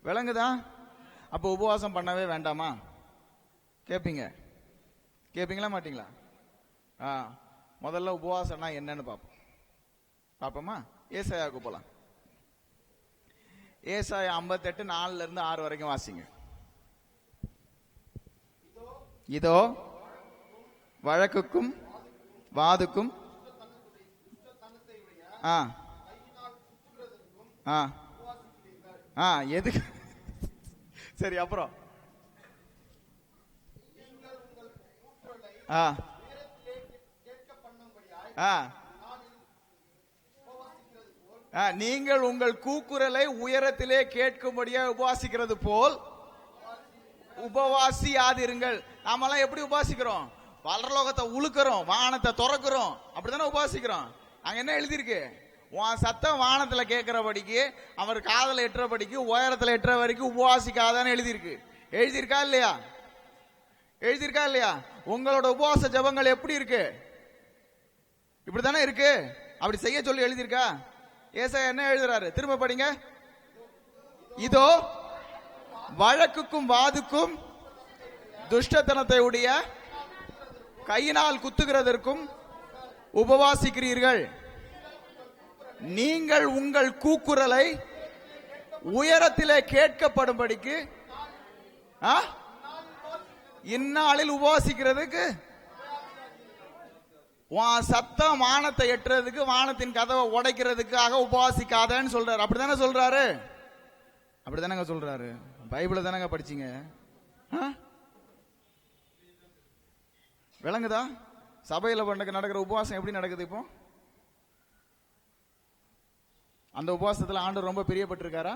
விளங்குதா? அப்ப உபவாசம் பண்ணவே வேண்டாமா? கேப்பீங்களா மாட்டீங்களா? முதல்ல உபவாசம்னா என்னன்னு பாப்போமா? ஏசாயாவுக்கு போலாம். ஏசாயா 58 4 இருந்து 6 வரைக்கும் வாசிங்க. இதோ வழக்குக்கும் வாதுக்கும் எதுக்கு? சரி, அப்புறம் நீங்கள் உங்கள் கூக்குரலை உயரத்திலே கேட்கும்படியா உபவாசிக்கிறது போல் உபவாசியாதிருங்கள். நாமெல்லாம் எப்படி உபவாசிக்கிறோம்? பரலோகத்தை உழுக்கிறோம், வானத்தை திறக்கிறோம், அப்படித்தானே உபவாசிக்கிறோம். அங்க என்ன எழுதியிருக்கு? உன் சத்தம் வானத்துல கேட்கிறபடிக்கு, அவர் காதல எட்டுறபடிக்கு, உயரத்துல எட்டுற வரைக்கும் உபவாசிக்காதான்னு எழுதியிருக்கா இல்லையா? உங்களோட உபவாச ஜபங்கள் எப்படி இருக்கு? இப்படித்தானே இருக்கு. அப்படி செய்ய சொல்லி எழுதியிருக்கா? ஏசாயா என்ன எழுதுறாரு? திரும்ப படிங்க. இதோ வழக்குக்கும் வாதுக்கும் துஷ்டத்தனத்தை உடைய கையினால் குத்துகிறதற்கும் உபவாசிக்கிறீர்கள். நீங்கள் உங்கள் கூக்குரலை உயரத்திலே கேட்கப்படும்படிக்கு இந்நாளில் உபவாசிக்கிறதுக்கு, சத்தம் வானத்தை எட்டுறதுக்கு, வானத்தின் கதவை உடைக்கிறதுக்காக உபவாசிக்காதன்னு சொல்றாரு. அப்படித்தானே சொல்றாரு? பைபிள தானங்க படிச்சீங்க? விளங்குதா? சபையில நடக்கிற உபவாசம் எப்படி நடக்குது? இப்போ அந்த உபவாசத்துல ஆண்டவர் ரொம்ப பிரியப்பட்டிருக்காரா?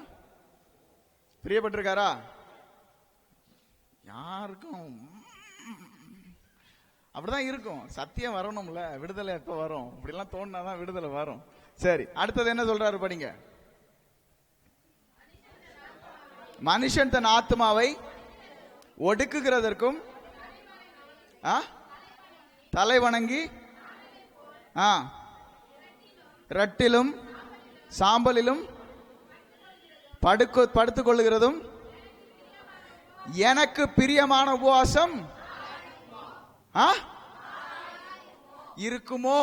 யாருக்கும் அப்படிதான் இருக்கும். சத்தியம் வரணும்ல, விடுதலை எப்ப வரும்? இப்படிலாம் தோணுனாதான் விடுதலை வரும். சரி, அடுத்தது என்ன சொல்றாரு படிங்க. மனுஷன் தன் ஆத்மாவை ஒடுக்குகிறதற்கும் தலை வணங்கி ரட்டிலும் சாம்பலிலும் படுத்துக் கொள்ளுகிறதும் எனக்கு பிரியமான உபவாசம் இருக்குமோ?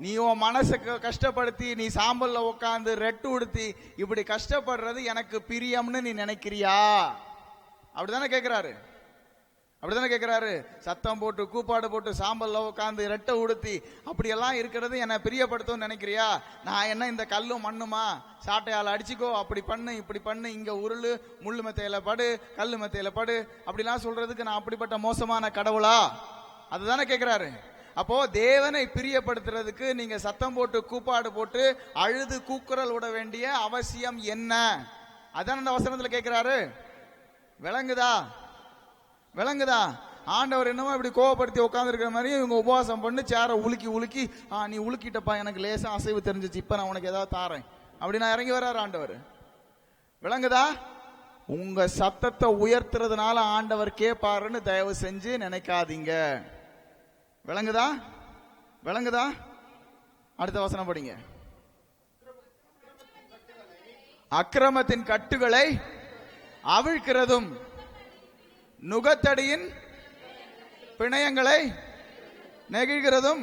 நீ உன் மனசை கஷ்டப்படுத்தி நீ சாம்பல்ல உட்காந்து ரெட்டு உடுத்தி இப்படி கஷ்டப்படுறது எனக்கு பிரியம்னு நீ நினைக்கிறியா? அப்படிதானே கேட்கிறாரு. சத்தம் போட்டு கூப்பாடு போட்டு சாம்பல்ல உட்காந்து ரெட்டை உடுத்தி அப்படியெல்லாம் இருக்கிறது என்ன பிரியப்படுத்தும் நினைக்கிறியா? நான் என்ன இந்த கல்லும் மண்ணுமா? சாட்டையால் அடிச்சுக்கோ, அப்படி பண்ணு இப்படி பண்ணு, இங்க உருளு, முள்ளு மெத்தையில படு, கல்லு மெத்தையில படு, அப்படிலாம் சொல்றதுக்கு நான் அப்படிப்பட்ட மோசமான கடவுளா? அதுதானே கேட்கிறாரு. அப்போ தேவனை பிரியப்படுத்துறதுக்கு நீங்க சத்தம் போட்டு கூப்பாடு போட்டு அழுது கூக்குரல் விட வேண்டிய அவசியம் என்ன? அதான் அந்த வசனத்துல கேட்கிறாரு. விளங்குதா? ஆண்டவர் என்னமோ இப்படி கோவப்படுத்தி உட்கார்ந்து இருக்கிற மாதிரி இவங்க உபவாசம் பண்ணி சேர உலுக்கி நீ உலுக்கிட்டப்பா, எனக்கு லேசா அசைவு தெரிஞ்சிச்சு, இப்ப நான் உனக்கு ஏதாவது தாரேன் அப்படி நான் இறங்கி வர்றாரு ஆண்டவர். விளங்குதா? உங்க சத்தத்தை உயர்த்துறதுனால ஆண்டவர் கேட்பாருன்னு தயவு செஞ்சு நினைக்காதீங்க. விளங்குதா? அடுத்த வசனம் படிங்க. அக்கிரமத்தின் கட்டுகளை அவிழ்க்கிறதும் நுகத்தடியின் பிணையங்களை நெகிழ்கிறதும்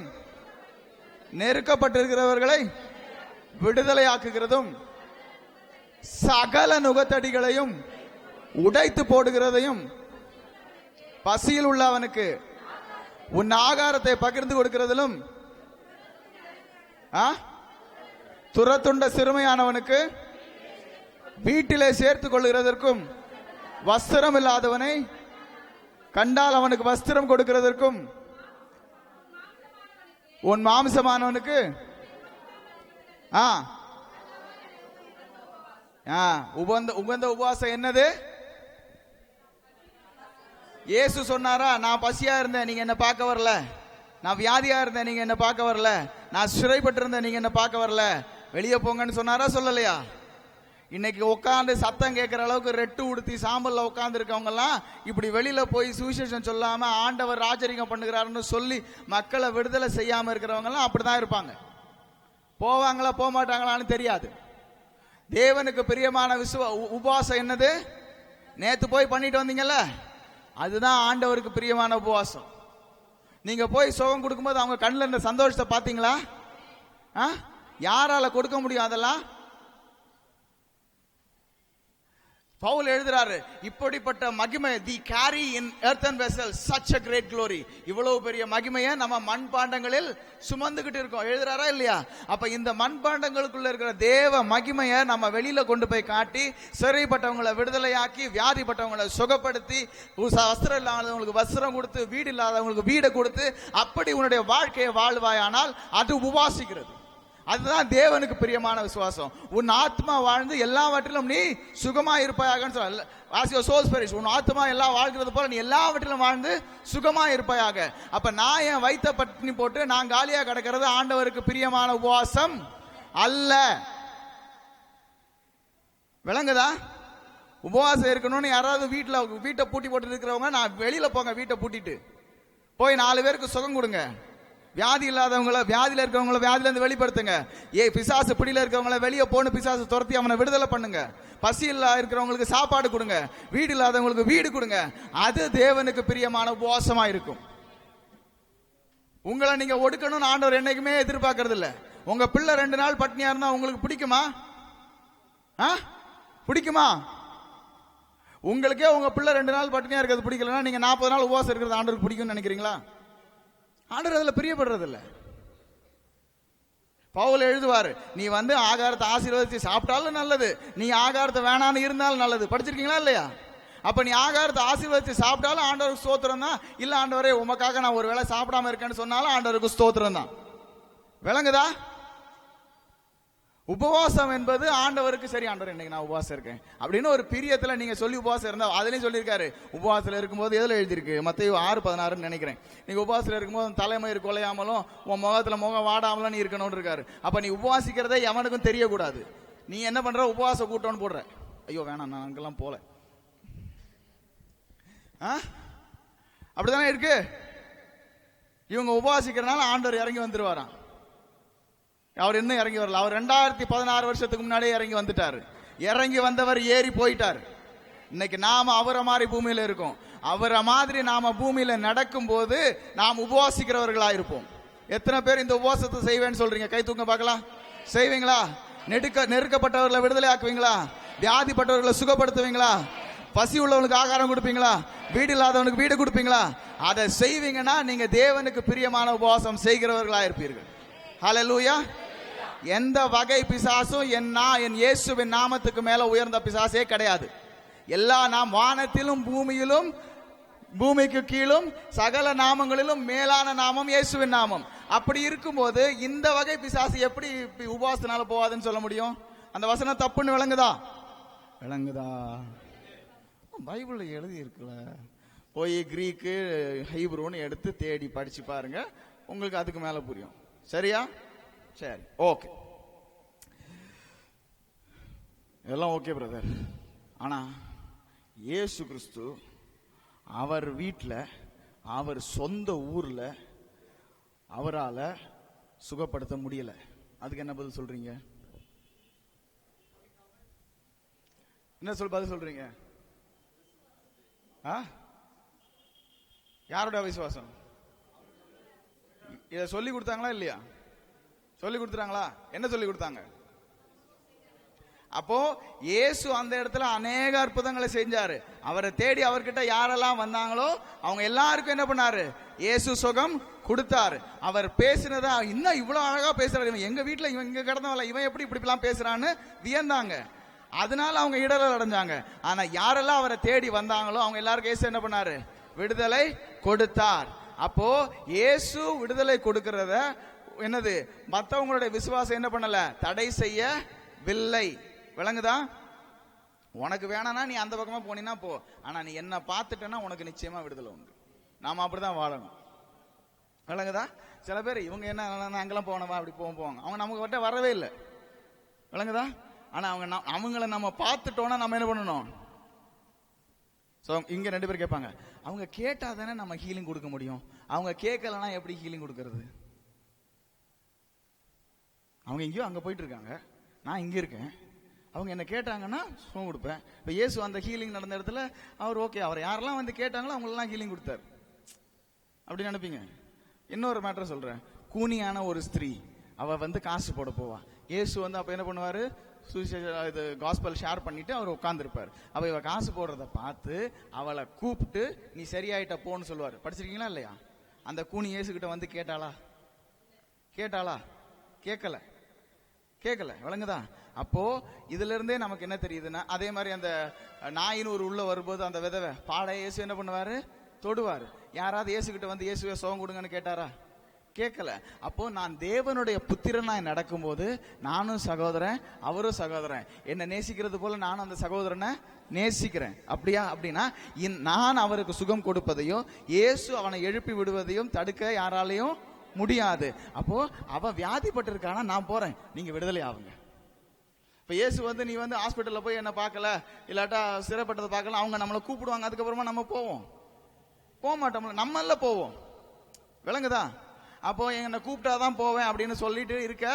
நெருக்கப்பட்டிருக்கிறவர்களை விடுதலையாக்குகிறதும் சகல நுகத்தடிகளையும் உடைத்து போடுகிறதையும் பசியில் உள்ளவனுக்கு உன் ஆகாரத்தை பகிர்ந்து கொடுக்கிறதிலும் துரத்துண்ட சிறுமையானவனுக்கு வீட்டிலே சேர்த்துக் கொள்கிறதற்கும் வஸ்திரம் இல்லாதவனை கண்டால் அவனுக்கு வஸ்திரம் கொடுக்கிறதற்கும் உன் மாம்சமானவனுக்கு உகந்த உபவாசம் என்னது? இயேசு சொன்னாரா, நான் பசியா இருந்தேன் நீங்க என்ன பார்க்க வரல, நான் வியாதியா இருந்தேன் நீங்க என்ன பார்க்க வரல, நான் சிறைப்பட்டு இருந்தேன் நீங்க என்ன பார்க்க வரல, வெளியே போங்கன்னு சொன்னாரா சொல்லலையா? இன்னைக்கு உட்காந்து சத்தம் கேட்கிற அளவுக்கு ரெட்டு உடுத்தி சாம்பல்ல உட்கார்ந்து இருக்கவங்க எல்லாம் இப்படி வெளியில போய் சுவிசேஷம் சொல்லாம ஆண்டவர் ராஜரிகம் பண்ணுகிறாருன்னு சொல்லி மக்களை விடுதலை செய்யாம இருக்கிறவங்க எல்லாம் அப்படிதான் இருப்பாங்க. போவாங்களா போக மாட்டாங்களான்னு தெரியாது. தேவனுக்கு பிரியமான உபவாசம் என்னது? நேத்து போய் பண்ணிட்டு வந்தீங்கல்ல, அதுதான் ஆண்டவருக்கு பிரியமான உபவாசம். நீங்க போய் சுகம் கொடுக்கும்போது அவங்க கண்ணில் இருந்த சந்தோஷத்தை பார்த்தீங்களா? யாரால கொடுக்க முடியும் அதெல்லாம்? பவுல் எழுதுறாரு, இப்படிப்பட்ட மகிமை the carry in earthen vessels such a great glory. இவ்வளவு பெரிய மகிமையை நம்ம மண்பாண்டங்களில் சுமந்துகிட்டு இருக்கோம். எழுதுறாரா இல்லையா? அப்ப இந்த மண்பாண்டங்களுக்குள்ள இருக்கிற தேவ மகிமையை நம்ம வெளியில கொண்டு போய் காட்டி சிறைப்பட்டவங்களை விடுதலையாக்கி வியாதிப்பட்டவங்களை சுகப்படுத்தி வஸ்திரம் இல்லாதவங்களுக்கு வஸ்திரம் கொடுத்து வீடு இல்லாதவங்களுக்கு வீடு கொடுத்து அப்படி உன்னுடைய வாழ்க்கையை வாழ்வாயானால் அது உபவாசிக்கிறது. அதுதான் தேவனுக்கு பிரியமான விசுவாசம். உன் ஆத்மா வாழ்ந்து எல்லாவற்றிலும் நீ சுகமா இருப்பாயாக சொல்ல. உன் ஆத்மா எல்லாம் வாழ்கிறது போல நீ எல்லாவற்றிலும் வாழ்ந்து சுகமா இருப்பாயாக. அப்ப நான் என் வயிற்ற பட்டினி போட்டு நான் காலியா கிடக்கிறது ஆண்டவருக்கு பிரியமான உபவாசம் அல்ல. விளங்குதா? உபவாசம் இருக்கணும்னு யாராவது வீட்டை பூட்டி போட்டு இருக்கிறவங்க, நான் வெளியில போங்க, வீட்டை பூட்டிட்டு போய் 4 பேருக்கு சுகம் கொடுங்க. வியாதி இல்லாதவங்கள, வியாதியில இருக்கிறவங்கள வியாதியில இருந்து வெளிப்படுத்துங்க. பிசாசு பிடியில இருக்கிறவங்கள வெளியே போன பிசாசு துரத்தி அவனை விடுதலை பண்ணுங்க. பசி இல்லா இருக்கிறவங்களுக்கு சாப்பாடு கொடுங்க, வீடு இல்லாதவங்களுக்கு வீடு கொடுங்க. அது தேவனுக்கு பிரியமான உபவாசமா இருக்கும். உங்களை நீங்க ஒடுக்கணும்னு ஆண்டவர் என்னைக்குமே எதிர்பார்க்கறது இல்ல. உங்க பிள்ளை 2 நாள் பட்னியா இருந்தா உங்களுக்கு பிடிக்குமா? பிடிக்குமா? உங்களுக்கே உங்க பிள்ளை 2 நாள் பட்னியா இருக்கிறது பிடிக்கலன்னா நீங்க 40 நாள் உபவாசம் இருக்கிறது ஆண்டவருக்கு பிடிக்கும்னு நினைக்கிறீங்களா? ஆண்டவர் அதுல பிரியப்படுறது இல்ல. பவுல் எழுதுவாரு, நீ ஆகாரத்தை ஆசீர்வதிச்சு சாப்பிட்டாலும் நல்லது, நீ ஆகாரத்தை வேணான்னு இருந்தாலும் நல்லது. படிச்சிருக்கீங்களா இல்லையா? அப்ப நீ ஆகாரத்தை ஆசீர்வதிச்சு சாப்பிட்டாலும் ஆண்டவருக்கு ஸ்தோத்திரம் தான். இல்ல ஆண்டவரே உமக்காக நான் ஒரு வேளை சாப்பிடாம இருக்கேன்னு சொன்னாலும் ஆண்டவருக்கு ஸ்தோத்திரம் தான். விளங்குதா? உபவாசம் என்பது ஆண்டவருக்கு சரி, ஆண்டவர் இன்னைக்கு நான் உபவாசம் இருக்கேன் அப்படின்னு ஒரு பிரியத்துல நீங்க சொல்லி உபவாசம் இருந்தா, அதுலயும் சொல்லியிருக்காரு உபவாசத்துல இருக்கும்போது எதுல எழுதியிருக்கு, மத்தேயு 6:16 நினைக்கிறேன். நீங்க உபவாசத்துல இருக்கும்போது தலைமயிர் கொலையாமலும் உன் முகத்துல முகம் வாடாமலும் நீ இருக்கணும்னு இருக்காரு. அப்ப நீ உபவாசிக்கிறதே எவனுக்கும் தெரியக்கூடாது. நீ என்ன பண்ற? உபவாச கூட்டம்னு போடுற. ஐயோ வேணாம், நான் அங்கெல்லாம் போல. அப்படிதானே இருக்கு. இவங்க உபவாசிக்கிறனால ஆண்டவர் இறங்கி வந்துருவாராம். அவர் இன்னும் இறங்கி வரல. அவர் 2016 வருஷத்துக்கு முன்னாடியே இறங்கி வந்துட்டாரு. இறங்கி வந்தவர் ஏறி போயிட்டார். இன்னைக்கு நாம அவரை மாதிரி பூமியில இருக்கோம். அவரை மாதிரி நாம பூமியில நடக்கும் போது நாம் உபவாசிக்கிறவர்களா இருப்போம். எத்தனை பேர் இந்த உபவாசத்தை செய்வேன்னு சொல்றீங்க? கை தூங்க பார்க்கலாம். செய்வீங்களா? நெருக்கப்பட்டவர்களை விடுதலை ஆக்குவீங்களா? வியாதிப்பட்டவர்களை சுகப்படுத்துவீங்களா? பசி உள்ளவனுக்கு ஆகாரம் கொடுப்பீங்களா? வீடு இல்லாதவனுக்கு வீடு கொடுப்பீங்களா? அதை செய்வீங்கன்னா நீங்க தேவனுக்கு பிரியமான உபவாசம் செய்கிறவர்களா இருப்பீர்கள். ஹல்லேலூயா. எந்த வகை பிசாசும் என் இயேசுவின் நாமத்துக்கு மேல உயர்ந்த பிசாசே கிடையாது. எல்லா நாம் வானத்திலும் பூமியிலும் பூமிக்கு கீழும் சகல நாமங்களிலும் மேலான நாமம் இயேசுவின் நாமம். அப்படி இருக்கும்போது இந்த வகை பிசாசு எப்படி உபவாசத்தினால போவாதுன்னு சொல்ல முடியும்? அந்த வசனம் தப்புன்னு விளங்குதா? விளங்குதா? பைபிள்ல எழுதி இருக்குல்ல, போய் கிரீக்கு ஹீப்ரூன்னு எடுத்து தேடி படிச்சு பாருங்க, உங்களுக்கு அதுக்கு மேல புரியும். சரியா? சரி, ஓகே, எல்லாம் ஓகே பிரதர். ஆனா இயேசு கிறிஸ்து அவர் வீட்டில் அவர் சொந்த ஊர்ல அவரால் சுகப்படுத்த முடியல. அதுக்கு என்ன பதில் சொல்றீங்க? என்ன பதில் சொல்றீங்க? யாரோட விசுவாசம்? இத சொல்லி கொடுத்தாங்களா இல்லையா? சொல்லி கொடுத்தாங்களா? என்ன சொல்லி கொடுத்தாங்க? அப்போ இயேசு அந்த இடத்துல அநேக அற்புதங்களை செஞ்சாரு. அவரை தேடி அவர்கிட்ட யாரெல்லாம் வந்தாங்களோ அவங்க எல்லாருக்கும் என்ன பண்ணாரு? இயேசு சுகம் கொடுத்தாரு. அவர் பேசினதா இன்னும் இவ்வளவு அழகா பேசுறாரு, இவன் எங்க வீட்டுல இவன் இங்க கிடந்தவன் இவன் எப்படி இப்படிலாம் பேசுறான்னு வியந்தாங்க. அதனால அவங்க இடரல் அடைஞ்சாங்க. ஆனா யாரெல்லாம் அவரை தேடி வந்தாங்களோ அவங்க எல்லாருக்கும் இயேசு என்ன பண்ணாரு? விடுதலை கொடுத்தார். அப்போ இயேசு விடுதலை கொடுக்கிறத என்னது மற்றவங்களுடைய விசுவாசம் என்ன பண்ணல? தடை செய்யவில்லை. விளங்குதா? உனக்கு வேணானா நீ அந்த பக்கமா போனீங்கன்னா போ, ஆனா நீ என்ன பார்த்துட்டேன்னா உனக்கு நிச்சயமா விடுதலை உண்டு. நாம அப்படிதான் வாழணும். விளங்குதா? சில பேர் இவங்க என்ன அங்கெல்லாம் போனவா அப்படி போவாங்க, அவங்க நமக்கு கிட்ட வரவே இல்லை. விளங்குதா? ஆனா அவங்கள நம்ம பார்த்துட்டோம்னா நம்ம என்ன பண்ணணும்? இங்க 2 பேர் கேட்பாங்க, அவங்க கேட்டா தானே நம்ம ஹீலிங் கொடுக்க முடியும், அவங்க கேட்கலன்னா எப்படி ஹீலிங் கொடுக்கறது? அவங்க எங்கேயோ அங்க போயிட்டு இருக்காங்க, நான் இங்க இருக்கேன். அவங்க என்ன கேட்டாங்கன்னா சுகம் கொடுப்பேன். இப்ப இயேசு அந்த ஹீலிங் நடந்த இடத்துல அவர் ஓகே, அவர் யாரெல்லாம் வந்து கேட்டாங்களோ அவங்களெல்லாம் ஹீலிங் கொடுத்தாரு. அப்படி நினைப்பீங்க. இன்னொரு மேட்டர் சொல்றேன். கூனியான ஒரு ஸ்திரீ, அவ வந்து காசு போட போவா. இயேசு வந்து அப்ப என்ன பண்ணுவாரு? இது காஸ்பல் ஷேர் பண்ணிட்டு அவர் உட்கார்ந்துருப்பார். அவ இவ காசு போடுறத பார்த்து அவளை கூப்பிட்டு நீ சரியாயிட்ட போன்னு சொல்லுவாரு. படிச்சிருக்கீங்களா இல்லையா? அந்த கூனி இயேசு கிட்ட வந்து கேட்டாளா? கேட்கல. விளங்குதா? அப்போ இதுல இருந்தே நமக்கு என்ன தெரியுதுன்னா, அதே மாதிரி அந்த நாயின் ஒரு உள்ள வரும்போது அந்த விதவை பாட இயேசு என்ன பண்ணுவாரு? தொடுவாரு. யாராவது இயேசு கிட்ட வந்து இயேசுவே சுகம் கொடுங்கன்னு கேட்டாரா? கேட்கல. அப்போ நான் தேவனுடைய புத்திரனாய் நடக்கும்போது நானும் சகோதரன், அவரும் சகோதரன். என்ன நேசிக்கிறது போல நானும் அந்த சகோதரனை நேசிக்கிறேன். அப்படியா? அப்படின்னா நான் அவருக்கு சுகம் கொடுப்பதையும் இயேசு அவனை எழுப்பி விடுவதையும் தடுக்க யாராலையும் முடியாது. அப்போ அவ வியாதிப்பட்டிருக்கானா நான் போறேன், நீங்க விடுதலை ஆகுங்க. இப்ப இயேசு வந்து நீ வந்து ஹாஸ்பிட்டல்ல போய் என்ன பார்க்கல, இல்லாட்டா சிறைப்பட்டதை பார்க்கல, அவங்க நம்மளை கூப்பிடுவாங்க. அதுக்கப்புறமா நம்ம போக மாட்டோம்ல, நம்மள போவோம். விளங்குதா? அப்போ என்னை கூப்பிட்டாதான் போவேன் அப்படின்னு சொல்லிட்டு இருக்க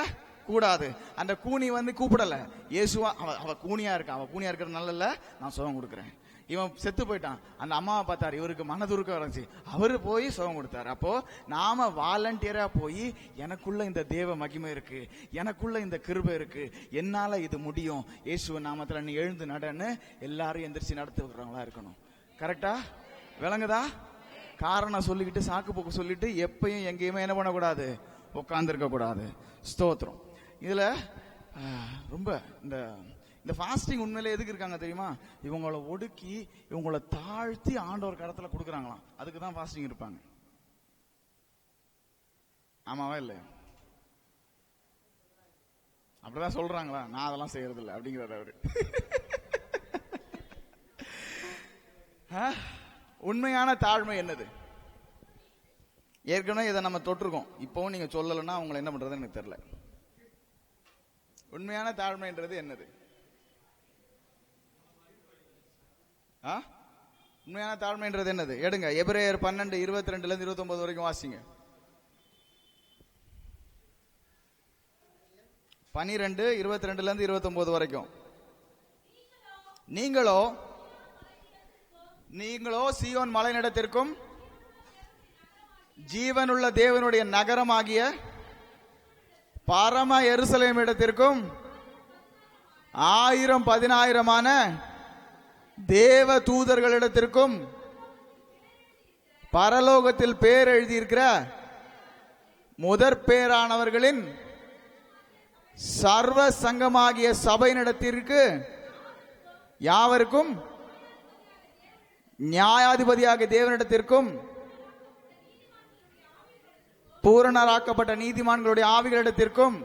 கூடாது. அந்த கூனி வந்து கூப்பிடல, இயேசுவா அவ கூனியா இருக்கா, அவ கூனியா இருக்கிறது நல்ல, நான் சுகம் கொடுக்குறேன். இவன் செத்து போயிட்டான், அந்த அம்மாவை பார்த்தாரு, இவருக்கு மனதுருக்கம் வந்துச்சு, அவரு போய் சுகம் கொடுத்தாரு. அப்போ நாம வாலண்டியரா போய் எனக்குள்ள இந்த தேவ மகிமை இருக்கு, எனக்குள்ள இந்த கிருபை இருக்கு, என்னால இது முடியும், இயேசுவ நாமத்துல நீ எழுந்து நடன்னு எல்லாரும் எந்திரிச்சு நடத்துறவங்களா இருக்கணும். கரெக்டா? விளங்குதா? காரணம் சொல்லிக்கிட்டு சாக்கு போக்கு சொல்லிட்டு எப்பயும் எங்கேயுமே என்ன பண்ணக்கூடாது? உட்கார்ந்துருக்க கூடாது. ஸ்தோத்திரம். இதுல ரொம்ப இந்த ஃபாஸ்டிங் உண்மையில எதுக்கு இருக்காங்க தெரியுமா? இவங்களை ஒடுக்கி இவங்களை தாழ்த்தி ஆண்டவர் கடத்துல கொடுக்குறாங்களாம். அதுக்கு தான் ஃபாஸ்டிங் இருப்பாங்க. ஆமாவா இல்லையா? அப்படிதான் சொல்றாங்களா? நான் அதெல்லாம் செய்யறது இல்லை அப்படிங்கிறார் அவரு. உண்மையான தாழ்மை என்னது? ஏற்கனவே இதை நம்ம தொட்டிருக்கோம். இப்பவும் நீங்க சொல்லலைன்னா அவங்களை என்ன பண்றது எனக்கு தெரியல. உண்மையான தாழ்மைன்றது என்னது? உண்மையான தாழ்மைன்றது என்னது? எடுங்க, எபிரேயர் 12:22-29 வரைக்கும் வாசிங்க. 12:22-29 வரைக்கும். நீங்களோ சீயோன் மலைநிலத்திற்கும் ஜீவனுள்ள தேவனுடைய நகரமாகிய பரம எருசலேம் இடத்திற்கும் 1000-10,000 தேவ தூதர்களிடத்திற்கும் பரலோகத்தில் பேர் எழுதியிருக்கிற முதற் பேரானவர்களின் சர்வ சங்கமாகிய சபையினிடத்திற்கு யாவருக்கும் நியாயாதிபதியாகிய தேவனிடத்திற்கும் பூரணராக்கப்பட்ட நீதிமான்களுடைய ஆவிகளிடத்திற்கும்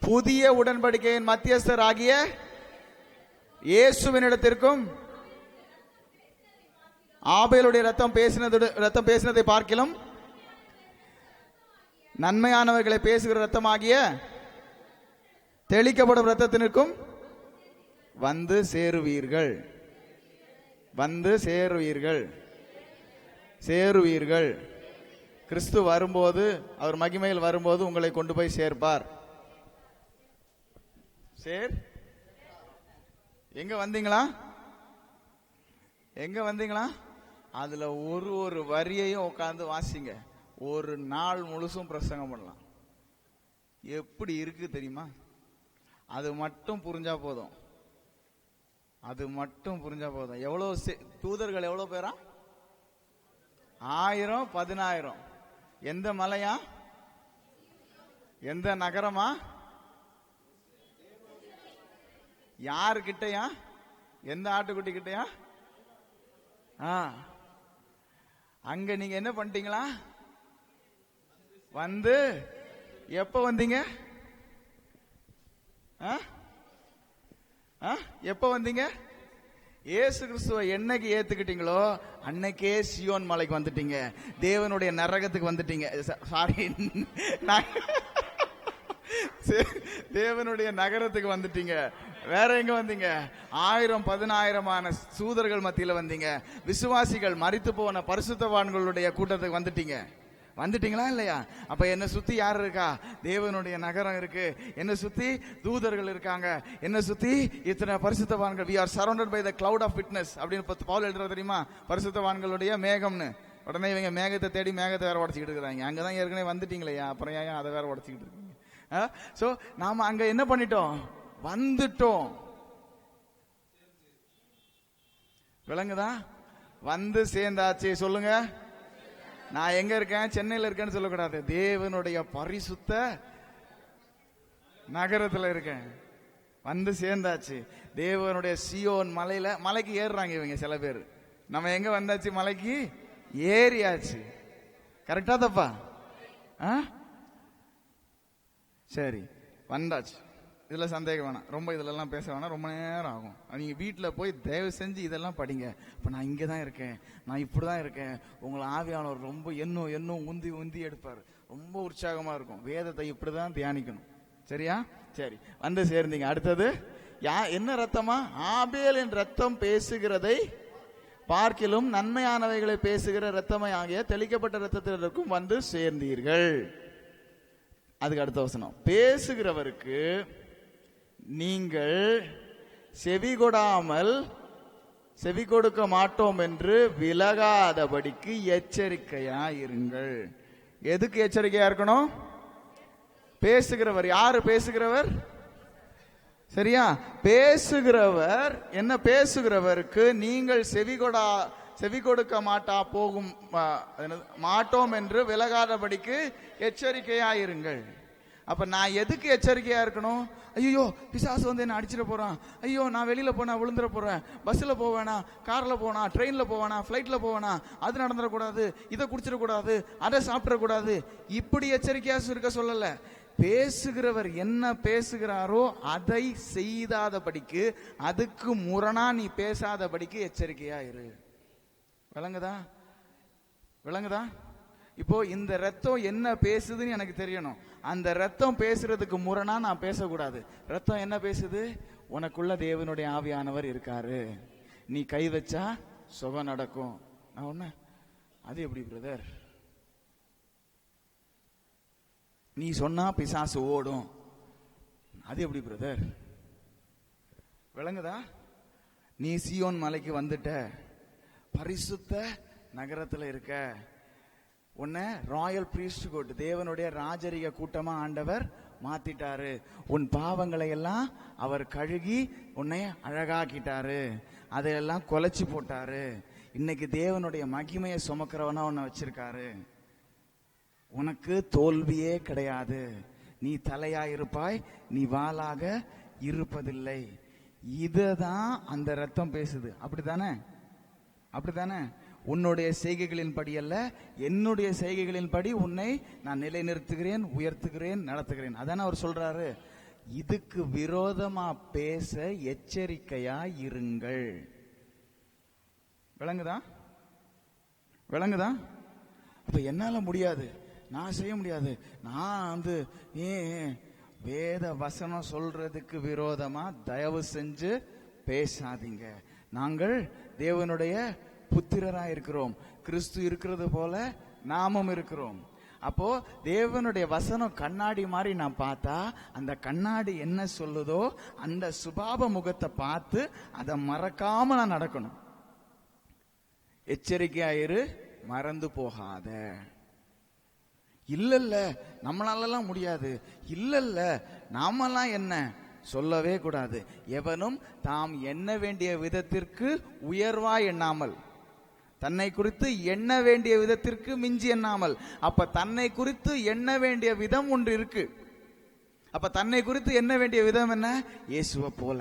புதிய உடன்படிக்கையின் மத்தியஸ்தர் ஆகிய இயேசுவினிடத்திற்கும் ஆபேலுடைய ரத்தம் பேசினதை பார்க்கிலும் நன்மையானவர்களை பேசுகிற ரத்தமாகிய தெளிக்கப்படும் ரத்தத்திற்கும் வந்து சேருவீர்கள். கிறிஸ்து வரும்போது, அவர் மகிமையில் வரும்போது உங்களை கொண்டு போய் சேர்ப்பார். எங்க வந்தீங்களா? அதுல ஒரு வரியையும் உட்கார்ந்து வாசிங்க. ஒரு நாள் முழுசும் பிரசங்கம் பண்ணலாம். எப்படி இருக்கு தெரியுமா? அது மட்டும் புரிஞ்சா போதும். அது மட்டும் புரிஞ்சா போதும். எவ்வளவு தூதர்கள் எவ்வளவு பேரா? 1000 10,000. எந்த மலையா? எந்த நகரமா? யாரு கிட்டயா? எந்த ஆட்டுக்குட்டி கிட்டயா? அங்க நீங்க என்ன பண்ணிட்டீங்களா? வந்து எப்ப வந்தீங்க? எப்ப வந்தீங்க? இயேசு கிறிஸ்துவ என்னைக்கு ஏத்துக்கிட்டீங்களோ அன்னைக்கே சியோன் மலைக்கு வந்துட்டீங்க. தேவனுடைய நரகத்துக்கு வந்துட்டீங்க. சாரி, தேவனுடைய நகரத்துக்கு வந்துட்டீங்க. வேற எங்க வந்தீங்க? 1000 10,000 சூதர்கள் மத்தியில வந்தீங்க. விசுவாசிகள், மரித்து போன பரிசுத்தவான்களுடைய கூட்டத்துக்கு வந்துட்டீங்க. வந்துட்டீங்களா இல்லையா? அப்ப என்ன சுத்தி யார் இருக்கா? தேவனுடைய நகரம் இருக்கு. என்ன சுத்தி தூதர்கள் இருக்காங்க. என்ன சுத்தி இத்தனை பரிசுத்தவான்கள். we are surrounded by the cloud of witness அப்படின்னு பவுல் எழுதுற தெரியுமா? பரிசுத்தவான்களுடைய மேகம்னு. உடனே இவங்க மேகத்தை தேடி மேகத்தை வேற உடச்சிக்கிட்டு இருக்கிறாங்க. அங்கதான் ஏற்கனவே வந்துட்டீங்களா, அப்புறம் ஏன் அதை வேற உடச்சிக்கிட்டு இருக்கீங்க? சோ நாம அங்க என்ன பண்ணிட்டோம்? வந்துட்டோம். விளங்குதா? வந்து சேர்ந்தாச்சு. சொல்லுங்க. நான் எங்க இருக்கேன்? சென்னையில இருக்கேன்னு சொல்லக்கூடாது. தேவனுடைய பரிசுத்த நகரத்துல இருக்கேன். வந்து சேர்ந்தாச்சு. தேவனுடைய சியோன் மலையில. மலைக்கு ஏறுறாங்க இவங்க சில பேர். நம்ம எங்க வந்தாச்சு? மலைக்கு ஏறியாச்சு. கரெக்டா தப்பா? சரி, வந்தாச்சு. இதுல சந்தேகம் வேணாம். ரொம்ப இதுல எல்லாம் பேச வேணாம். ரொம்ப நேரம் ஆகும். நீங்க வீட்டுல போய் தயவு செஞ்சு இதெல்லாம் படிங்க. இப்ப நான் இங்கதான் இருக்கேன், நான் இப்படிதான் இருக்கேன். உங்களை ஆவியானவர் ரொம்ப இன்னும் உந்தி உந்தி எடுப்பாரு. ரொம்ப உற்சாகமா இருக்கும். வேதத்தை இப்படிதான் தியானிக்கணும். சரியா? சரி, வந்து சேர்ந்தீங்க. அடுத்தது என்ன ரத்தமா? ஆபேலின் ரத்தம் பேசுகிறதை பார்க்கிலும் நன்மையானவைகளை பேசுகிற ரத்தமை ஆகிய தெளிக்கப்பட்ட ரத்தத்திற்கும் வந்து சேர்ந்தீர்கள். அதுக்கு அடுத்த வசனம். பேசுகிறவருக்கு நீங்கள் செவி கொடுக்க மாட்டோம் என்று விலகாதபடிக்கு எச்சரிக்கையா இருங்கள். எதுக்கு எச்சரிக்கையா இருக்கணும்? பேசுகிறவர். யாரு பேசுகிறவர்? சரியா? பேசுகிறவர். என்ன? பேசுகிறவருக்கு நீங்கள் செவி கொடுக்க மாட்டோம் என்று விலகாதபடிக்கு எச்சரிக்கையா இருங்கள். அப்ப நான் எதுக்கு எச்சரிக்கையா இருக்கணும்? ஐயோ, பிசாசு வந்து என்ன அடிச்சிட போறான். ஐயோ, நான் வெளியில போனா விழுந்துட போறேன். பஸ்ல போவேனா, கார்ல போனா, ட்ரெயின்ல போவேனா, பிளைட்ல போவேனா, அது நடந்துடக்கூடாது, இதை குடிச்சிடக்கூடாது, அதை சாப்பிடக்கூடாது. இப்படி எச்சரிக்கையா இருக்க சொல்லல. பேசுகிறவர் என்ன பேசுகிறாரோ அதை செய்யாதபடிக்கு, அதுக்கு முரணா நீ பேசாதபடிக்கு எச்சரிக்கையா இரு. விளங்குதா? இப்போ இந்த ரத்தம் என்ன பேசுதுன்னு எனக்கு தெரியணும். அந்த ரத்தம் பேசுறதுக்கு முரணா நான் பேசக்கூடாது. ரத்தம் என்ன பேசுது? உனக்குள்ள தேவனுடைய ஆவியானவர் இருக்காரு, நீ கை வச்சா சுகம் நடக்கும். நான் ஒண்ணு, அது எப்படி பிரதர்? நீ சொன்னா பிசாசு ஓடும், அது எப்படி பிரதர்? விளங்குதா? நீ சியோன் மலைக்கு வந்துட்ட, பரிசுத்த நகரத்துல இருக்க. உன்னை ராயல் பிரீஸ்ட்ஹுட், தேவனுடைய ராஜரிக கூட்டமா ஆண்டவர் மாத்திட்டாரு. உன் பாவங்களை எல்லாம் அவர் கழுகி உன்னை அழகாக்கிட்டாரு. அதையெல்லாம் கொலைச்சு போட்டாரு. இன்னைக்கு தேவனுடைய மகிமையை சுமக்கிறவனா உன்னை வச்சிருக்காரு. உனக்கு தோல்வியே கிடையாது. நீ தலையா இருப்பாய், நீ வாளாக இருப்பதில்லை. இதுதான் அந்த ரத்தம் பேசுது. அப்படித்தானே? உன்னுடைய செய்கைகளின் படி அல்ல, என்னுடைய செய்கைகளின் படி உன்னை நான் நிலைநிறுத்துகிறேன், உயர்த்துகிறேன், நடத்துகிறேன். அதான அவர் சொல்றாரு. இதுக்கு விரோதமா பேச எச்சரிக்கையா இருங்கள். விளங்குதா? அப்ப என்னால முடியாது, நான் செய்ய முடியாது, நான் வேத வசனம் சொல்றதுக்கு விரோதமா தயவு செஞ்சு பேசாதீங்க. நாங்கள் தேவனுடைய புத்திரரா இருக்கிறோம். கிறிஸ்து இருக்கிறது போல நாமும் இருக்கிறோம். அப்போ தேவனுடைய வசனம் கண்ணாடி மாதிரி நான் பார்த்தா, அந்த கண்ணாடி என்ன சொல்லுதோ அந்த சுபாவ முகத்தை பார்த்து அதை மறக்காம நான் நடக்கணும். எச்சரிக்கையாயிரு, மறந்து போகாத. இல்ல நம்மளாலலாம் முடியாது, இல்ல நாமெல்லாம் என்ன சொல்லவே கூடாது. எவனும் தாம் எண்ண வேண்டிய விதத்திற்கு உயர்வாய் எண்ணாமல், தன்னை குறித்து எண்ண வேண்டிய விதத்திற்கு மிஞ்சி எண்ணாமல். அப்ப தன்னை குறித்து எண்ண வேண்டிய விதம் ஒன்று இருக்கு. அப்ப தன்னை குறித்து எண்ண வேண்டிய விதம் என்ன? இயேசுவை போல,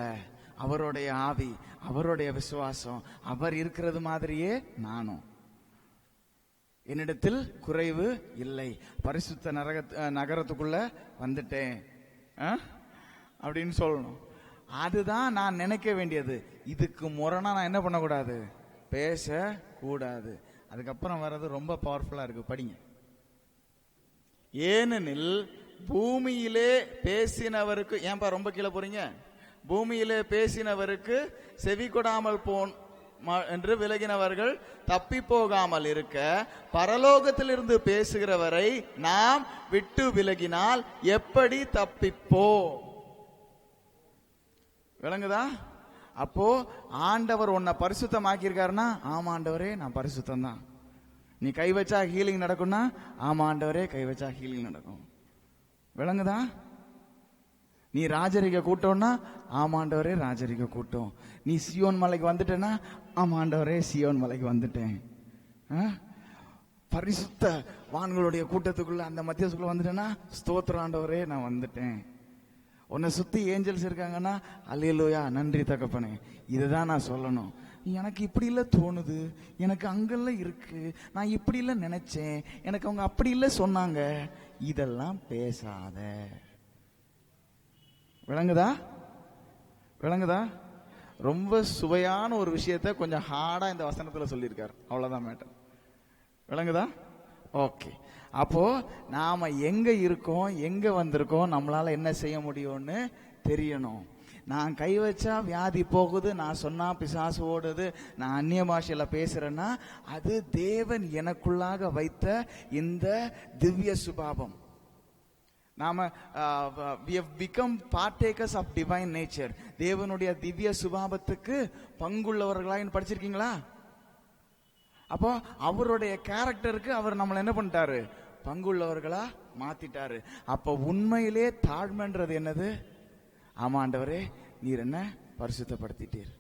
அவருடைய ஆவி, அவருடைய விசுவாசம், அவர் இருக்கிறது மாதிரியே நானும். என்னிடத்தில் குறைவு இல்லை, பரிசுத்த நகரத்துக்குள்ள வந்துட்டேன் அப்படின்னு சொல்லணும். அதுதான் நான் நினைக்க வேண்டியது. இதுக்கு முரணா நான் என்ன பண்ணக்கூடாது? பேச கூடாது. அதுக்கப்புறம் வர்றது ரொம்ப பவர்ஃபுல்லா இருக்கு, படிங்க. ஏனெனில் பூமியிலே பேசினவருக்கு, ஏன்பா ரொம்ப கீழே போறீங்க? பூமியிலே பேசினவருக்கு செவி கொடாமல் என்று விலகினவர்கள் தப்பி போகாமல் இருக்க, பரலோகத்திலிருந்து பேசுகிறவரை நாம் விட்டு விலகினால் எப்படி தப்பிப்போ? விளங்குதா? அப்போ ஆண்டவர் உன்னை பரிசுத்தமாக்கி இருக்காருன்னா, ஆமா ஆண்டவரே நான் பரிசுத்தம் தான். நீ கை வச்சா ஹீலிங் நடக்கும்னா, ஆமா ஆண்டவரே கை வச்சா ஹீலிங் நடக்கும். விளங்குதா? நீ ராஜரிக கூட்டம்னா, ஆமாண்டவரே ராஜரிக கூட்டம். நீ சியோன் மலைக்கு வந்துட்டேன்னா, ஆமாண்டவரே சியோன் மலைக்கு வந்துட்டேன். பரிசுத்த வான்களுடைய கூட்டத்துக்குள்ள, அந்த மத்தியத்துக்குள்ள வந்துட்டேன்னா, ஸ்தோத்திர ஆண்டவரே நான் வந்துட்டேன். உன்னை சுத்தி ஏஞ்சல்ஸ் இருக்காங்கன்னா, அல்லேலூயா நன்றி தகப்பனே. இதுதான் நான் சொல்லணும். எனக்கு இப்படி இல்ல தோணுது, எனக்கு அங்கல்ல இருக்கு, நான் இப்படி இல்ல நினைச்சேன், எனக்கு அவங்க அப்படி இல்ல சொன்னாங்க, இதெல்லாம் பேசாத. விளங்குதா? விளங்குதா? ரொம்ப சுவையான ஒரு விஷயத்த கொஞ்சம் ஹார்டா இந்த வசனத்துல சொல்லியிருக்காரு. அவ்வளவுதான் மேட்டர். விளங்குதா? ஓகே. அப்போ நாம எங்க இருக்கோம், எங்க வந்திருக்கோம், நம்மளால என்ன செய்ய முடியும்னு தெரியணும். நான் கை வச்சா வியாதி போகுது, நான் சொன்னா பிசாசு ஓடுது, நான் அந்நிய பாஷையில பேசுறேன்னா, அது தேவன் எனக்குள்ளாக வைத்த இந்த திவ்ய சுபாவம். நாம we have become partakers of divine nature. தேவனுடைய திவ்ய சுபாவத்துக்கு பங்குள்ளவர்களாய் படிச்சிருக்கீங்களா? அப்போ அவருடைய கேரக்டருக்கு அவர் நம்மளை என்ன பண்ணிட்டாரு? பங்குள்ளவர்களா மாத்திட்டாரு. அப்போ உண்மையிலே தாழ்மைன்றது என்னது? ஆமாண்டவரே நீர் என்ன பரிசுத்தப்படுத்திட்டீர்,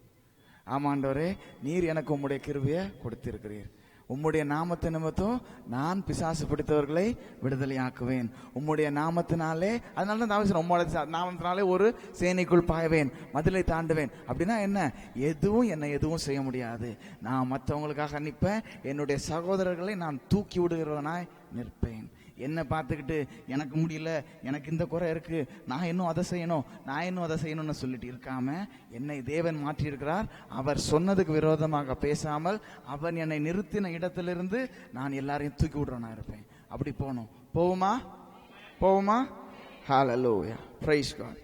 ஆமாண்டவரே நீர் எனக்கு உம்முடைய கிருபையை கொடுத்திருக்கிறீர், உம்முடைய நாமத்து நிமித்தம் நான் பிசாசு பிடித்தவர்களை விடுதலை ஆக்குவேன், உம்முடைய நாமத்தினாலே, அதனால தான் உம்முடைய நாமத்தினாலே ஒரு சேனைக்குள் பாய்வேன், மதிலை தாண்டுவேன். அப்படின்னா என்ன? என்னை எதுவும் செய்ய முடியாது. நான் மற்றவங்களுக்காக நிற்பேன், என்னுடைய சகோதரர்களை நான் தூக்கி விடுகிறவனாய் நிற்பேன். என்ன பார்த்துக்கிட்டு எனக்கு முடியல, எனக்கு இந்த குறை இருக்கு, நான் இன்னும் அதை செய்யணும்னு சொல்லிட்டு இருக்காம, என்னை தேவன் மாற்றி இருக்கிறார். அவர் சொன்னதுக்கு விரோதமாக பேசாமல், அவர் என்னை நிறுத்தின இடத்திலிருந்து நான் எல்லாரையும் தூக்கி விடுறேனா இருப்பேன். அப்படி போவோமா? ஹalleluya, praise God.